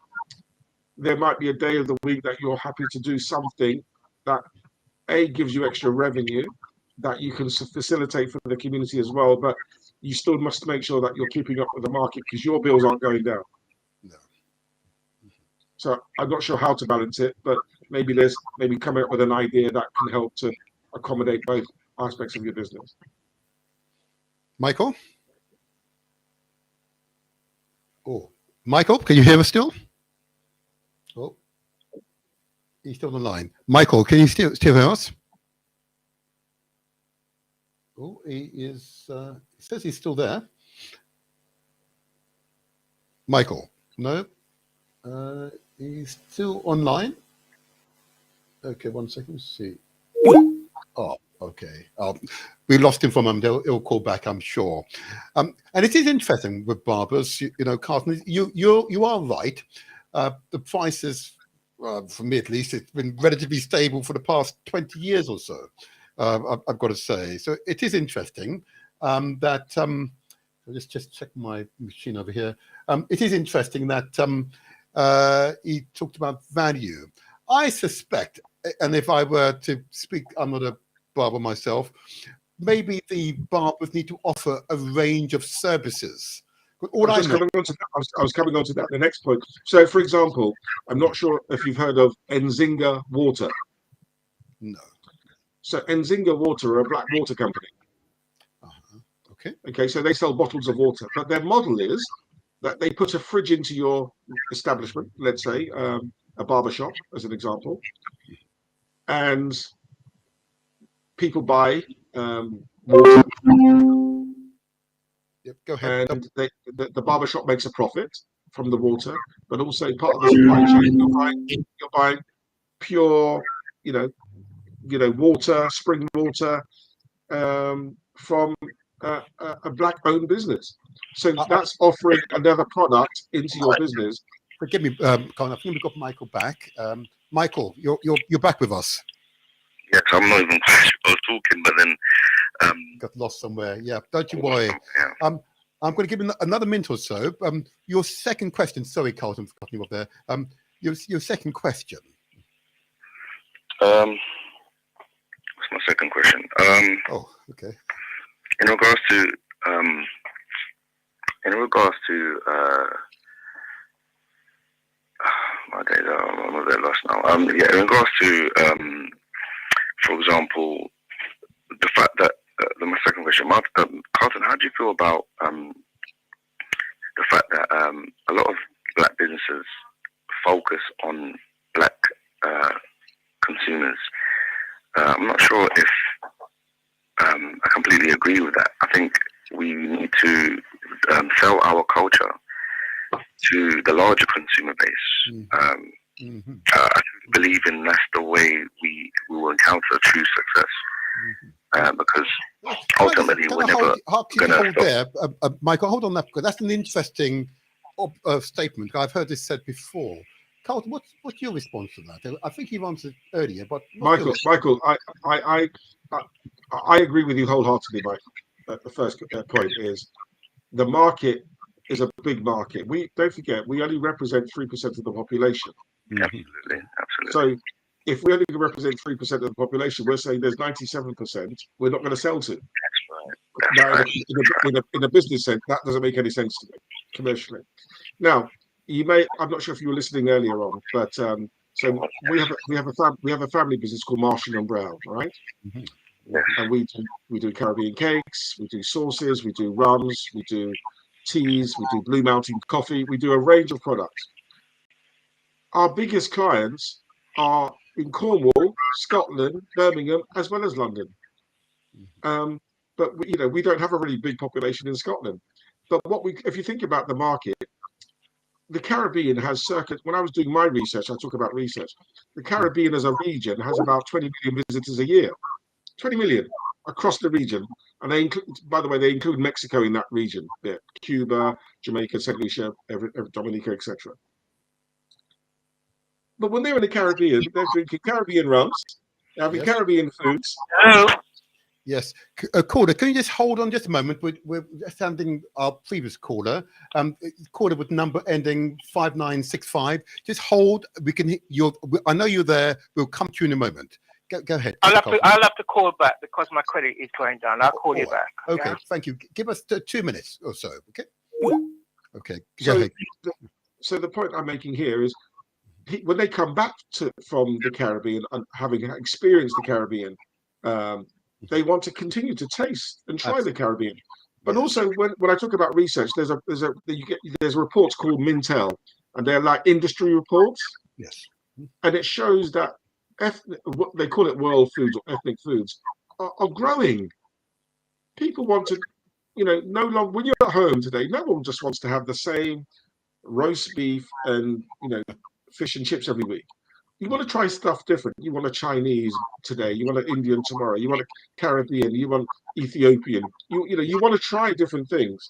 there might be a day of the week that you're happy to do something that gives you extra revenue that you can facilitate for the community as well, but you still must make sure that you're keeping up with the market because your bills aren't going down. No. So I'm not sure how to balance it, but maybe coming up with an idea that can help to accommodate both aspects of your business. Michael? Oh, Michael, can you hear us still? Oh, he's still on the line. Michael, can you still hear us? Oh, he is. He says he's still there. Michael, no, he's still online. Okay, 1 second. Let's see. Oh, okay. We lost him from him. He'll call back, I'm sure. And it is interesting with barbers. Carlton, you are right. The prices, for me at least, it's been relatively stable for the past 20 years or so. I've got to say. So it is interesting that I'll just check my machine over here. It is interesting that he talked about value. I suspect, and if I were to speak, I'm not a barber myself, maybe the barbers need to offer a range of services. I was coming on to that, the next point. So, for example, I'm not sure if you've heard of Nzinga Water. No. So Nzinga Water are a black water company. Okay, so they sell bottles of water, but their model is that they put a fridge into your establishment, let's say a barber shop as an example, and people buy water. Yep, go ahead. And the barber shop makes a profit from the water, but also part of the supply chain, you're buying pure, water, spring water from a black-owned business. So that's offering another product into your business. Forgive me, Colin. I think we've got Michael back. Michael, you're back with us. Yes, I'm not even quite sure I was talking, but then got lost somewhere. Yeah, don't you worry. Yeah. I'm going to give you another minute or so. Your second question. Sorry, Carlton, for cutting you off there. Your second question. What's my second question? Oh, okay. In regards to my days I'm a bit lost now. In regards to for example, the fact that my second question, Carlton, how do you feel about the fact that a lot of black businesses focus on black consumers? I'm not sure if I completely agree with that. I think we need to sell our culture to the larger consumer base. I believe in that's the way we will encounter true success. Because ultimately we're never going to stop. Michael, hold on that, because that's an interesting statement. I've heard this said before. Carlton, what's your response to that? I think you've answered earlier, but Michael, I agree with you wholeheartedly, Mike. The first point is the market is a big market. We don't forget we only represent 3% of the population. Absolutely. So if we only represent 3% of the population, we're saying there's 97% we're not going to sell to. Now, in a business sense, that doesn't make any sense to me commercially. Now, I'm not sure if you were listening earlier on, but so we have a family business called Marshall and Brown, right? And we do Caribbean cakes, we do sauces, we do rums, we do teas, we do Blue Mountain coffee, we do a range of products. Our biggest clients are in Cornwall, Scotland, Birmingham, as well as London. But we don't have a really big population in Scotland. But if you think about the market, the Caribbean has circa, when I was doing my research, I talk about research, the Caribbean as a region has about 20 million visitors a year. 20 million across the region. And they include, by the way, they include Mexico in that region. Yeah, Cuba, Jamaica, St. Lucia, Dominica, etc. But when they're in the Caribbean, they're drinking Caribbean rums, they're having Caribbean foods. Yes. Caller, can you just hold on just a moment? We're sending our previous caller, caller with number ending 5965. Just hold. I know you're there. We'll come to you in a moment. Go ahead. I'll have to call back because my credit is going down. I'll call you back. Okay. Yeah? Thank you. Give us 2 minutes or so. Okay. Okay. Go So, ahead. So the point I'm making here is, when they come back from the Caribbean and having experienced the Caribbean, they want to continue to taste and try the Caribbean. But also, when I talk about research, there's reports called Mintel, and they're like industry reports. Yes. And it shows that what they call it world foods or ethnic foods are growing. People want to, no longer, when you're at home today, no one just wants to have the same roast beef and fish and chips every week. You want to try stuff different. You want a Chinese today, you want an Indian tomorrow, you want a Caribbean, you want Ethiopian. You want to try different things.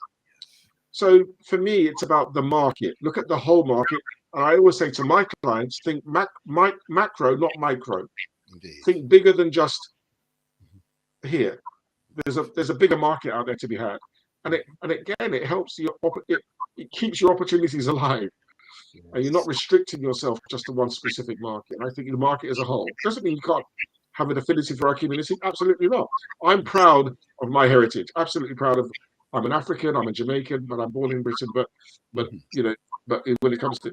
So for me, it's about the market. Look at the whole market. And I always say to my clients, think macro, not micro. Indeed. Think bigger than just here. There's a bigger market out there to be had, and it helps you. It keeps your opportunities alive, and you're not restricting yourself just to one specific market. And I think the market as a whole doesn't mean you can't have an affinity for our community. Absolutely not. I'm proud of my heritage. Absolutely proud of. I'm an African. I'm a Jamaican, but I'm born in Britain. But But when it comes to,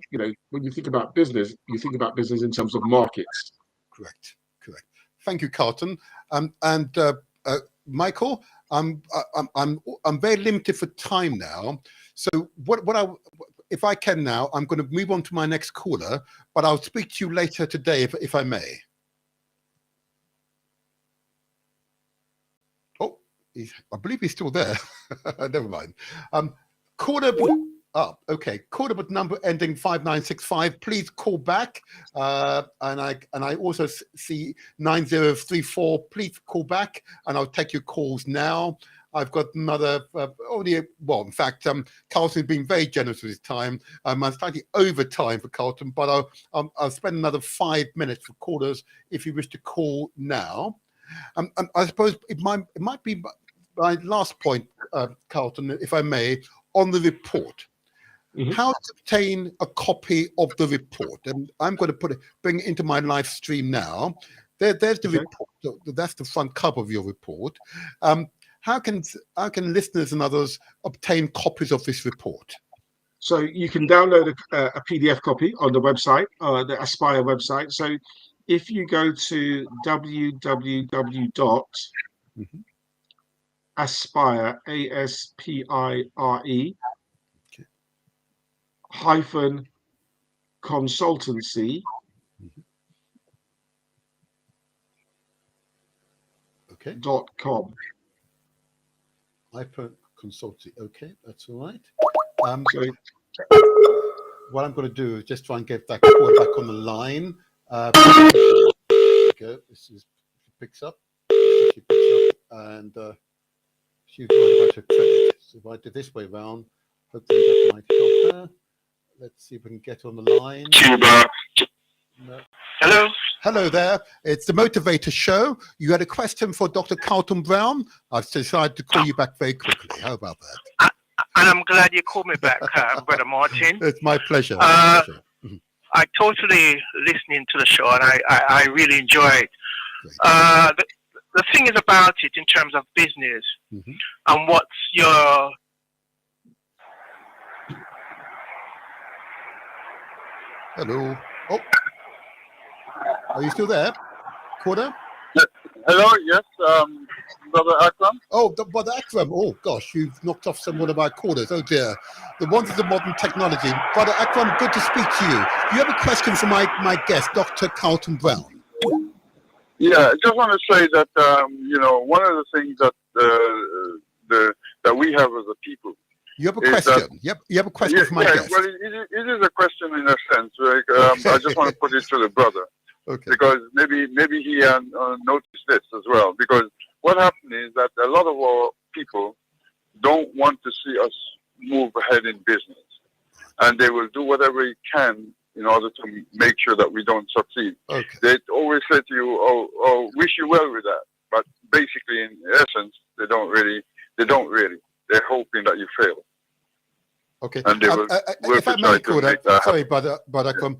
when you think about business, you think about business in terms of markets. Correct. Thank you, Carlton. And Michael, I'm very limited for time now. So if I can now, I'm going to move on to my next caller, but I'll speak to you later today if I may. Oh, I believe he's still there. Never mind. Caller. Okay. Caller with number ending 5965. Please call back. And I also see 9034. Please call back, and I'll take your calls now. I've got another in fact, Carlton's been very generous with his time. I'm slightly over time for Carlton, but I'll spend another 5 minutes for callers if you wish to call now. I suppose it might be my last point, Carlton, if I may, on the report. Mm-hmm. How to obtain a copy of the report, and I'm going to bring it into my live stream now. There's the report. That's the front cover of your report. How can listeners and others obtain copies of this report? So you can download a PDF copy on the website, the Aspire website. So if you go to www.aspire, ASPIRE, hyphen consultancy. Okay. .com. Hyphen consultancy. Okay, that's all right. So what I'm going to do is just try and get that call back on the line. There we go. She picks up, and she's worried about her credit. So if I do this way around, hopefully that might help her. Let's see if we can get on the line. Cuba. No. Hello. Hello there. It's the Motivator Show. You had a question for Dr. Carlton Brown. I've decided to call you back very quickly. How about that? And I'm glad you called me back, Brother Martin. It's my pleasure. I totally listening to the show, and I really enjoy it. The thing is about it in terms of business, and what's your... Hello. Oh, are you still there, Corder? Hello, yes, Brother Akram. Oh, Brother Akram. Oh, gosh, you've knocked off some one of my corders. Oh, dear. The wonders of modern technology. Brother Akram, good to speak to you. Do you have a question for my guest, Dr. Carlton Brown? Yeah, I just want to say that, one of the things that that we have as a people. You have a question. You have a question for my guest. Well, it is a question in a sense. Like, I just want to put it to the brother. Okay. Because maybe he noticed this as well. Because what happened is that a lot of our people don't want to see us move ahead in business, and they will do whatever they can in order to make sure that we don't succeed. Okay. They always say to you, "Oh, wish you well with that," but basically, in essence, they don't really. They're hoping that you fail. Okay. And they will if I may, Corder, sorry, happen. Brother Akram,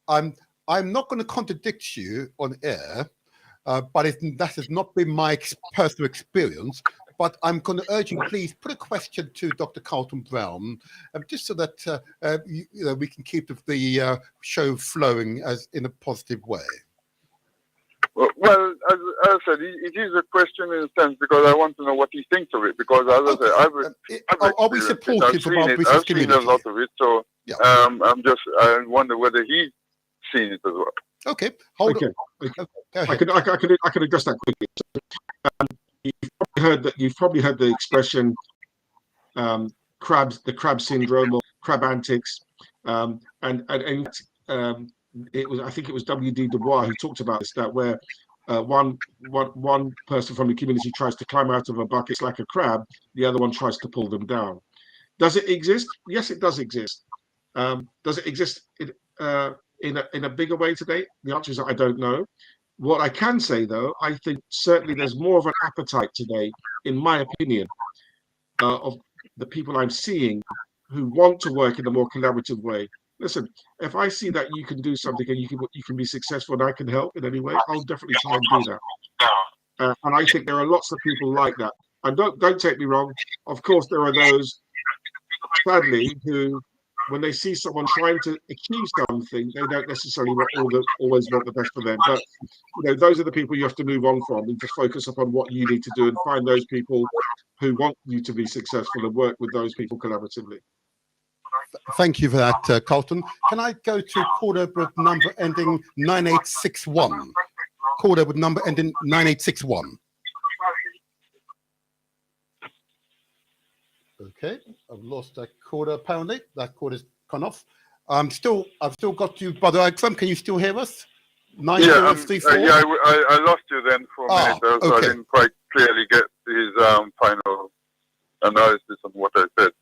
I'm not going to contradict you on air, but that has not been my personal experience. But I'm going to urge you, please put a question to Dr. Carlton Brown, just so that we can keep the show flowing as in a positive way. Well, as I said, it is a question in a sense because I want to know what he thinks of it. Because as I said, are we supportive of our business community? I've seen a lot of it, so yeah. I wonder whether he's seen it as well. Okay, hold on. I can address that quickly. You've probably heard the expression the crab syndrome or crab antics, I think it was W.D. Du Bois who talked about this, that where one person from the community tries to climb out of a bucket like a crab, the other one tries to pull them down. Does it exist? Yes, it does exist. Does it exist in a bigger way today? The answer is I don't know. What I can say, though, I think certainly there's more of an appetite today, in my opinion, of the people I'm seeing who want to work in a more collaborative way. Listen, if I see that you can do something and you can be successful and I can help in any way, I'll definitely try and do that. And I think there are lots of people like that. And don't take me wrong. Of course, there are those, sadly, who, when they see someone trying to achieve something, they don't necessarily always want the best for them. But those are the people you have to move on from and just focus upon what you need to do and find those people who want you to be successful and work with those people collaboratively. Thank you for that, Carlton. Can I go to Corder with number ending 9861? Corder with number ending 9861. Okay, I've lost that Corder apparently. That Corder's gone off. I've still got you, Brother Akram. Can you still hear us? 9034? I lost you then for a minute. So I didn't quite clearly get his final analysis on what I said.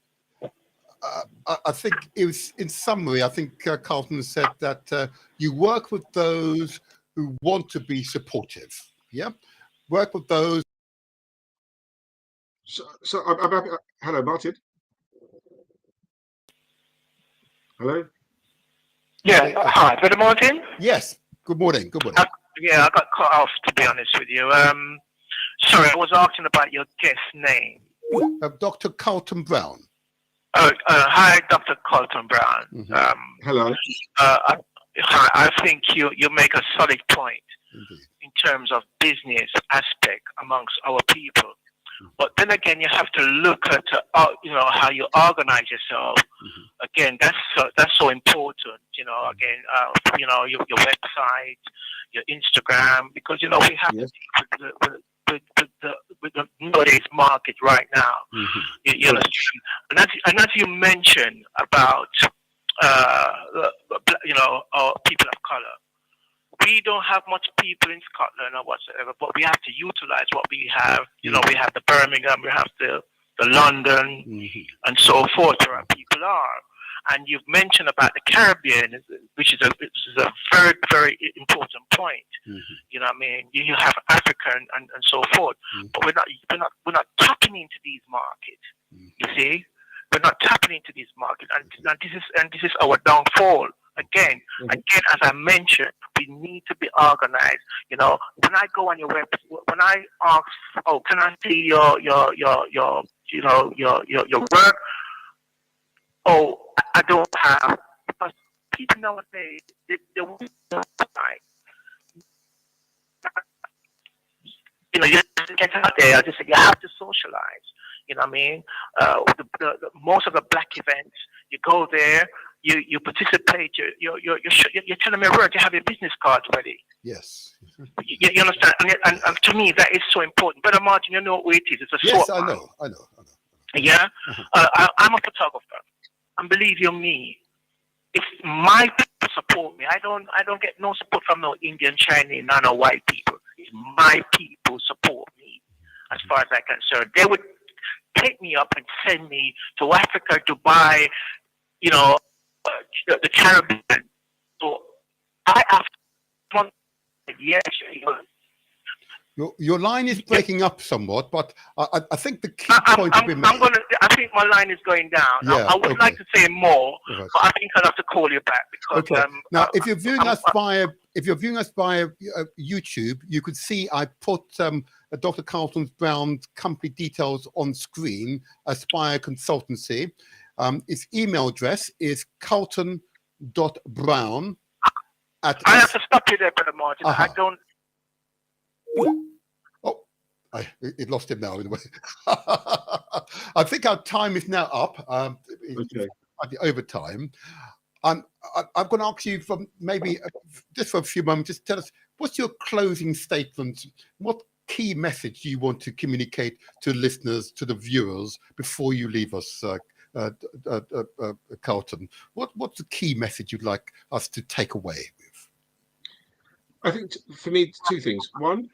I think it was, in summary, I think Carlton said that you work with those who want to be supportive. Yeah, work with those. So I'm happy. Hello, Martin. Hello. Yeah, hi, Brother Martin. Yes. Good morning. Good morning. I got cut off, to be honest with you. Sorry, I was asking about your guest name. Dr. Carlton Brown. Hi, Dr. Carlton Brown. Mm-hmm. Hello. I think you make a solid point in terms of business aspect amongst our people. But then again, you have to look at how you organize yourself. Again, that's so important. Again, your website, your Instagram, because we have with the nowadays market right now. You understand? And as you mentioned about our people of color, we don't have much people in Scotland or whatsoever, but we have to utilize what we have. We have the Birmingham, we have the London, and so forth, where our people are. And you've mentioned about the Caribbean, which is a very, very important point. You know what I mean? You have Africa and so forth, but we're not tapping into these markets. You see, we're not tapping into these markets, and this is our downfall. Again, as I mentioned, we need to be organized. You know, when I go on your website, when I ask, oh, can I see your work? Oh, I don't have, because people nowadays they want to like, you know, you get out there. I just say you have to socialize. You know what I mean? Most of the black events, you go there. You participate. You're telling me, right? You have your business cards ready. Yes. You understand? And to me, that is so important. Brother Martin, you know what it is. It's a yes, short. I know. Yeah. I'm a photographer, and believe you me, if my people support me, I don't get no support from no Indian, Chinese, no white people. It's my people support me, as far as I'm concerned. They would take me up and send me to Africa, Dubai, you know, the Caribbean. So I have one. Yes, your line is breaking up somewhat, but I think the key point to be made. I think my line is going down. Yeah, I would like to say more, but I think I'll have to call you back because. Now, if you're viewing us via YouTube, you could see I put Dr. Carlton Brown's company details on screen. Aspire Consultancy. His email address is carlton.brown. I have to stop you there, Brother Martin. I don't. Oh, it lost him now. Anyway, I think our time is now up. Okay. At the overtime. I'm going to ask you for maybe just for a few moments. Just tell us what's your closing statement. What key message do you want to communicate to listeners, to the viewers, before you leave us, Carlton? What's the key message you'd like us to take away with? I think for me, two things. One,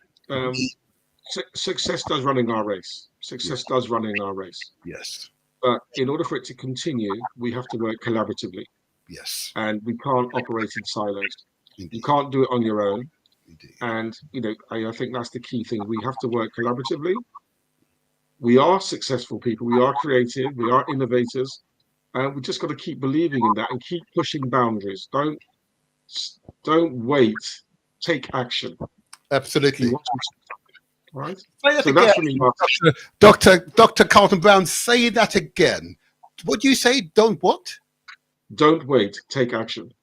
success does running our race. Success does running our race. Yes. But in order for it to continue, we have to work collaboratively. Yes. And we can't operate in silos. Indeed. You can't do it on your own. Indeed. And, you know, I think that's the key thing. We have to work collaboratively. We are successful people. We are creative. We are innovators. And we just got to keep believing in that and keep pushing boundaries. Don't wait. Take action. Absolutely. Right? Say that so again. that's really Dr. Carlton Brown, say that again. What do you say? Don't what? Don't wait. Take action.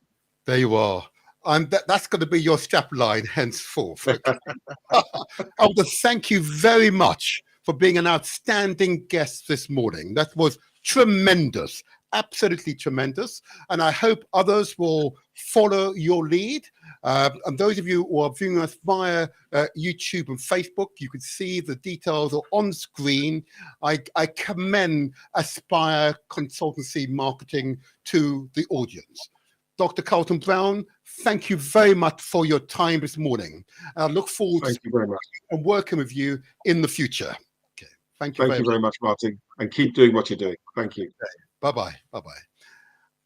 There you are. That's going to be your strap line henceforth. Okay. I want to thank you very much for being an outstanding guest this morning. That was tremendous. Absolutely tremendous. And I hope others will follow your lead. And those of you who are viewing us via YouTube and Facebook, you can see the details are on screen. I commend Aspire Consultancy Marketing to the audience. Dr. Carlton Brown, thank you very much for your time this morning. I look forward Thank you very much. and working with you in the future. Okay. Thank you very much, Martin. And keep doing what you're doing. Thank you. Okay. Bye-bye. Bye-bye.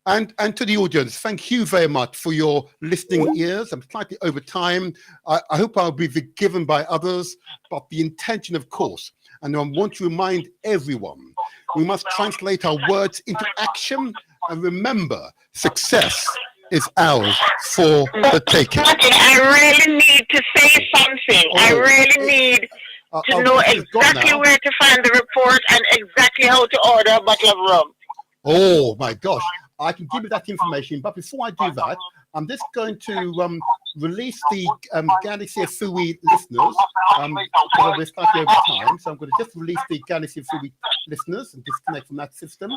And to the audience, thank you very much for your listening ears. I'm slightly over time. I hope I'll be forgiven by others, but the intention, of course, and I want to remind everyone, we must translate our words into action and remember, success is ours for the taking. I really need to say something. I really need to know exactly where to find the report and exactly how to order a bottle of rum. Oh my gosh, I can give you that information, but before I do that, I'm just going to release the Galaxy of Fui listeners, because we're slightly over time, so I'm going to just release the Galaxy of Fui listeners and disconnect from that system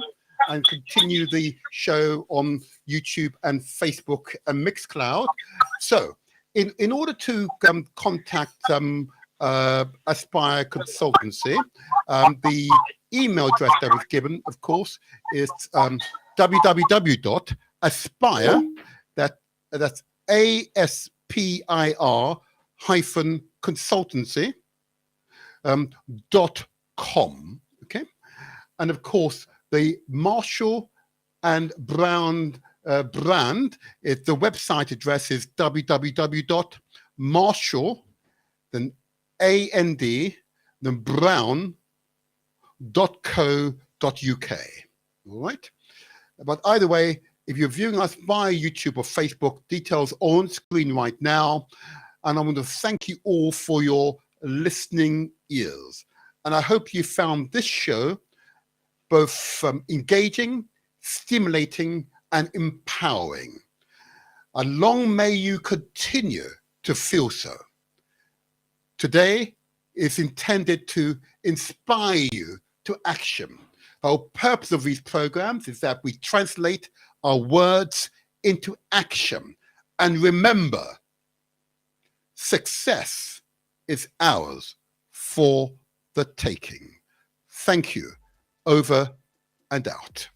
and continue the show on YouTube and Facebook and Mixcloud. So in order to contact Aspire Consultancy, the email address that was given, of course, is www.aspire, that's aspir-consultancy.com. Okay, and of course the Marshall and Brown brand. The website address is www.marshall, then AND, then brown.co.uk. All right. But either way, if you're viewing us via YouTube or Facebook, details on screen right now. And I want to thank you all for your listening ears. And I hope you found this show both engaging, stimulating, and empowering. And long may you continue to feel so. Today is intended to inspire you to action. The whole purpose of these programs is that we translate our words into action. And remember, success is ours for the taking. Thank you. Over and out.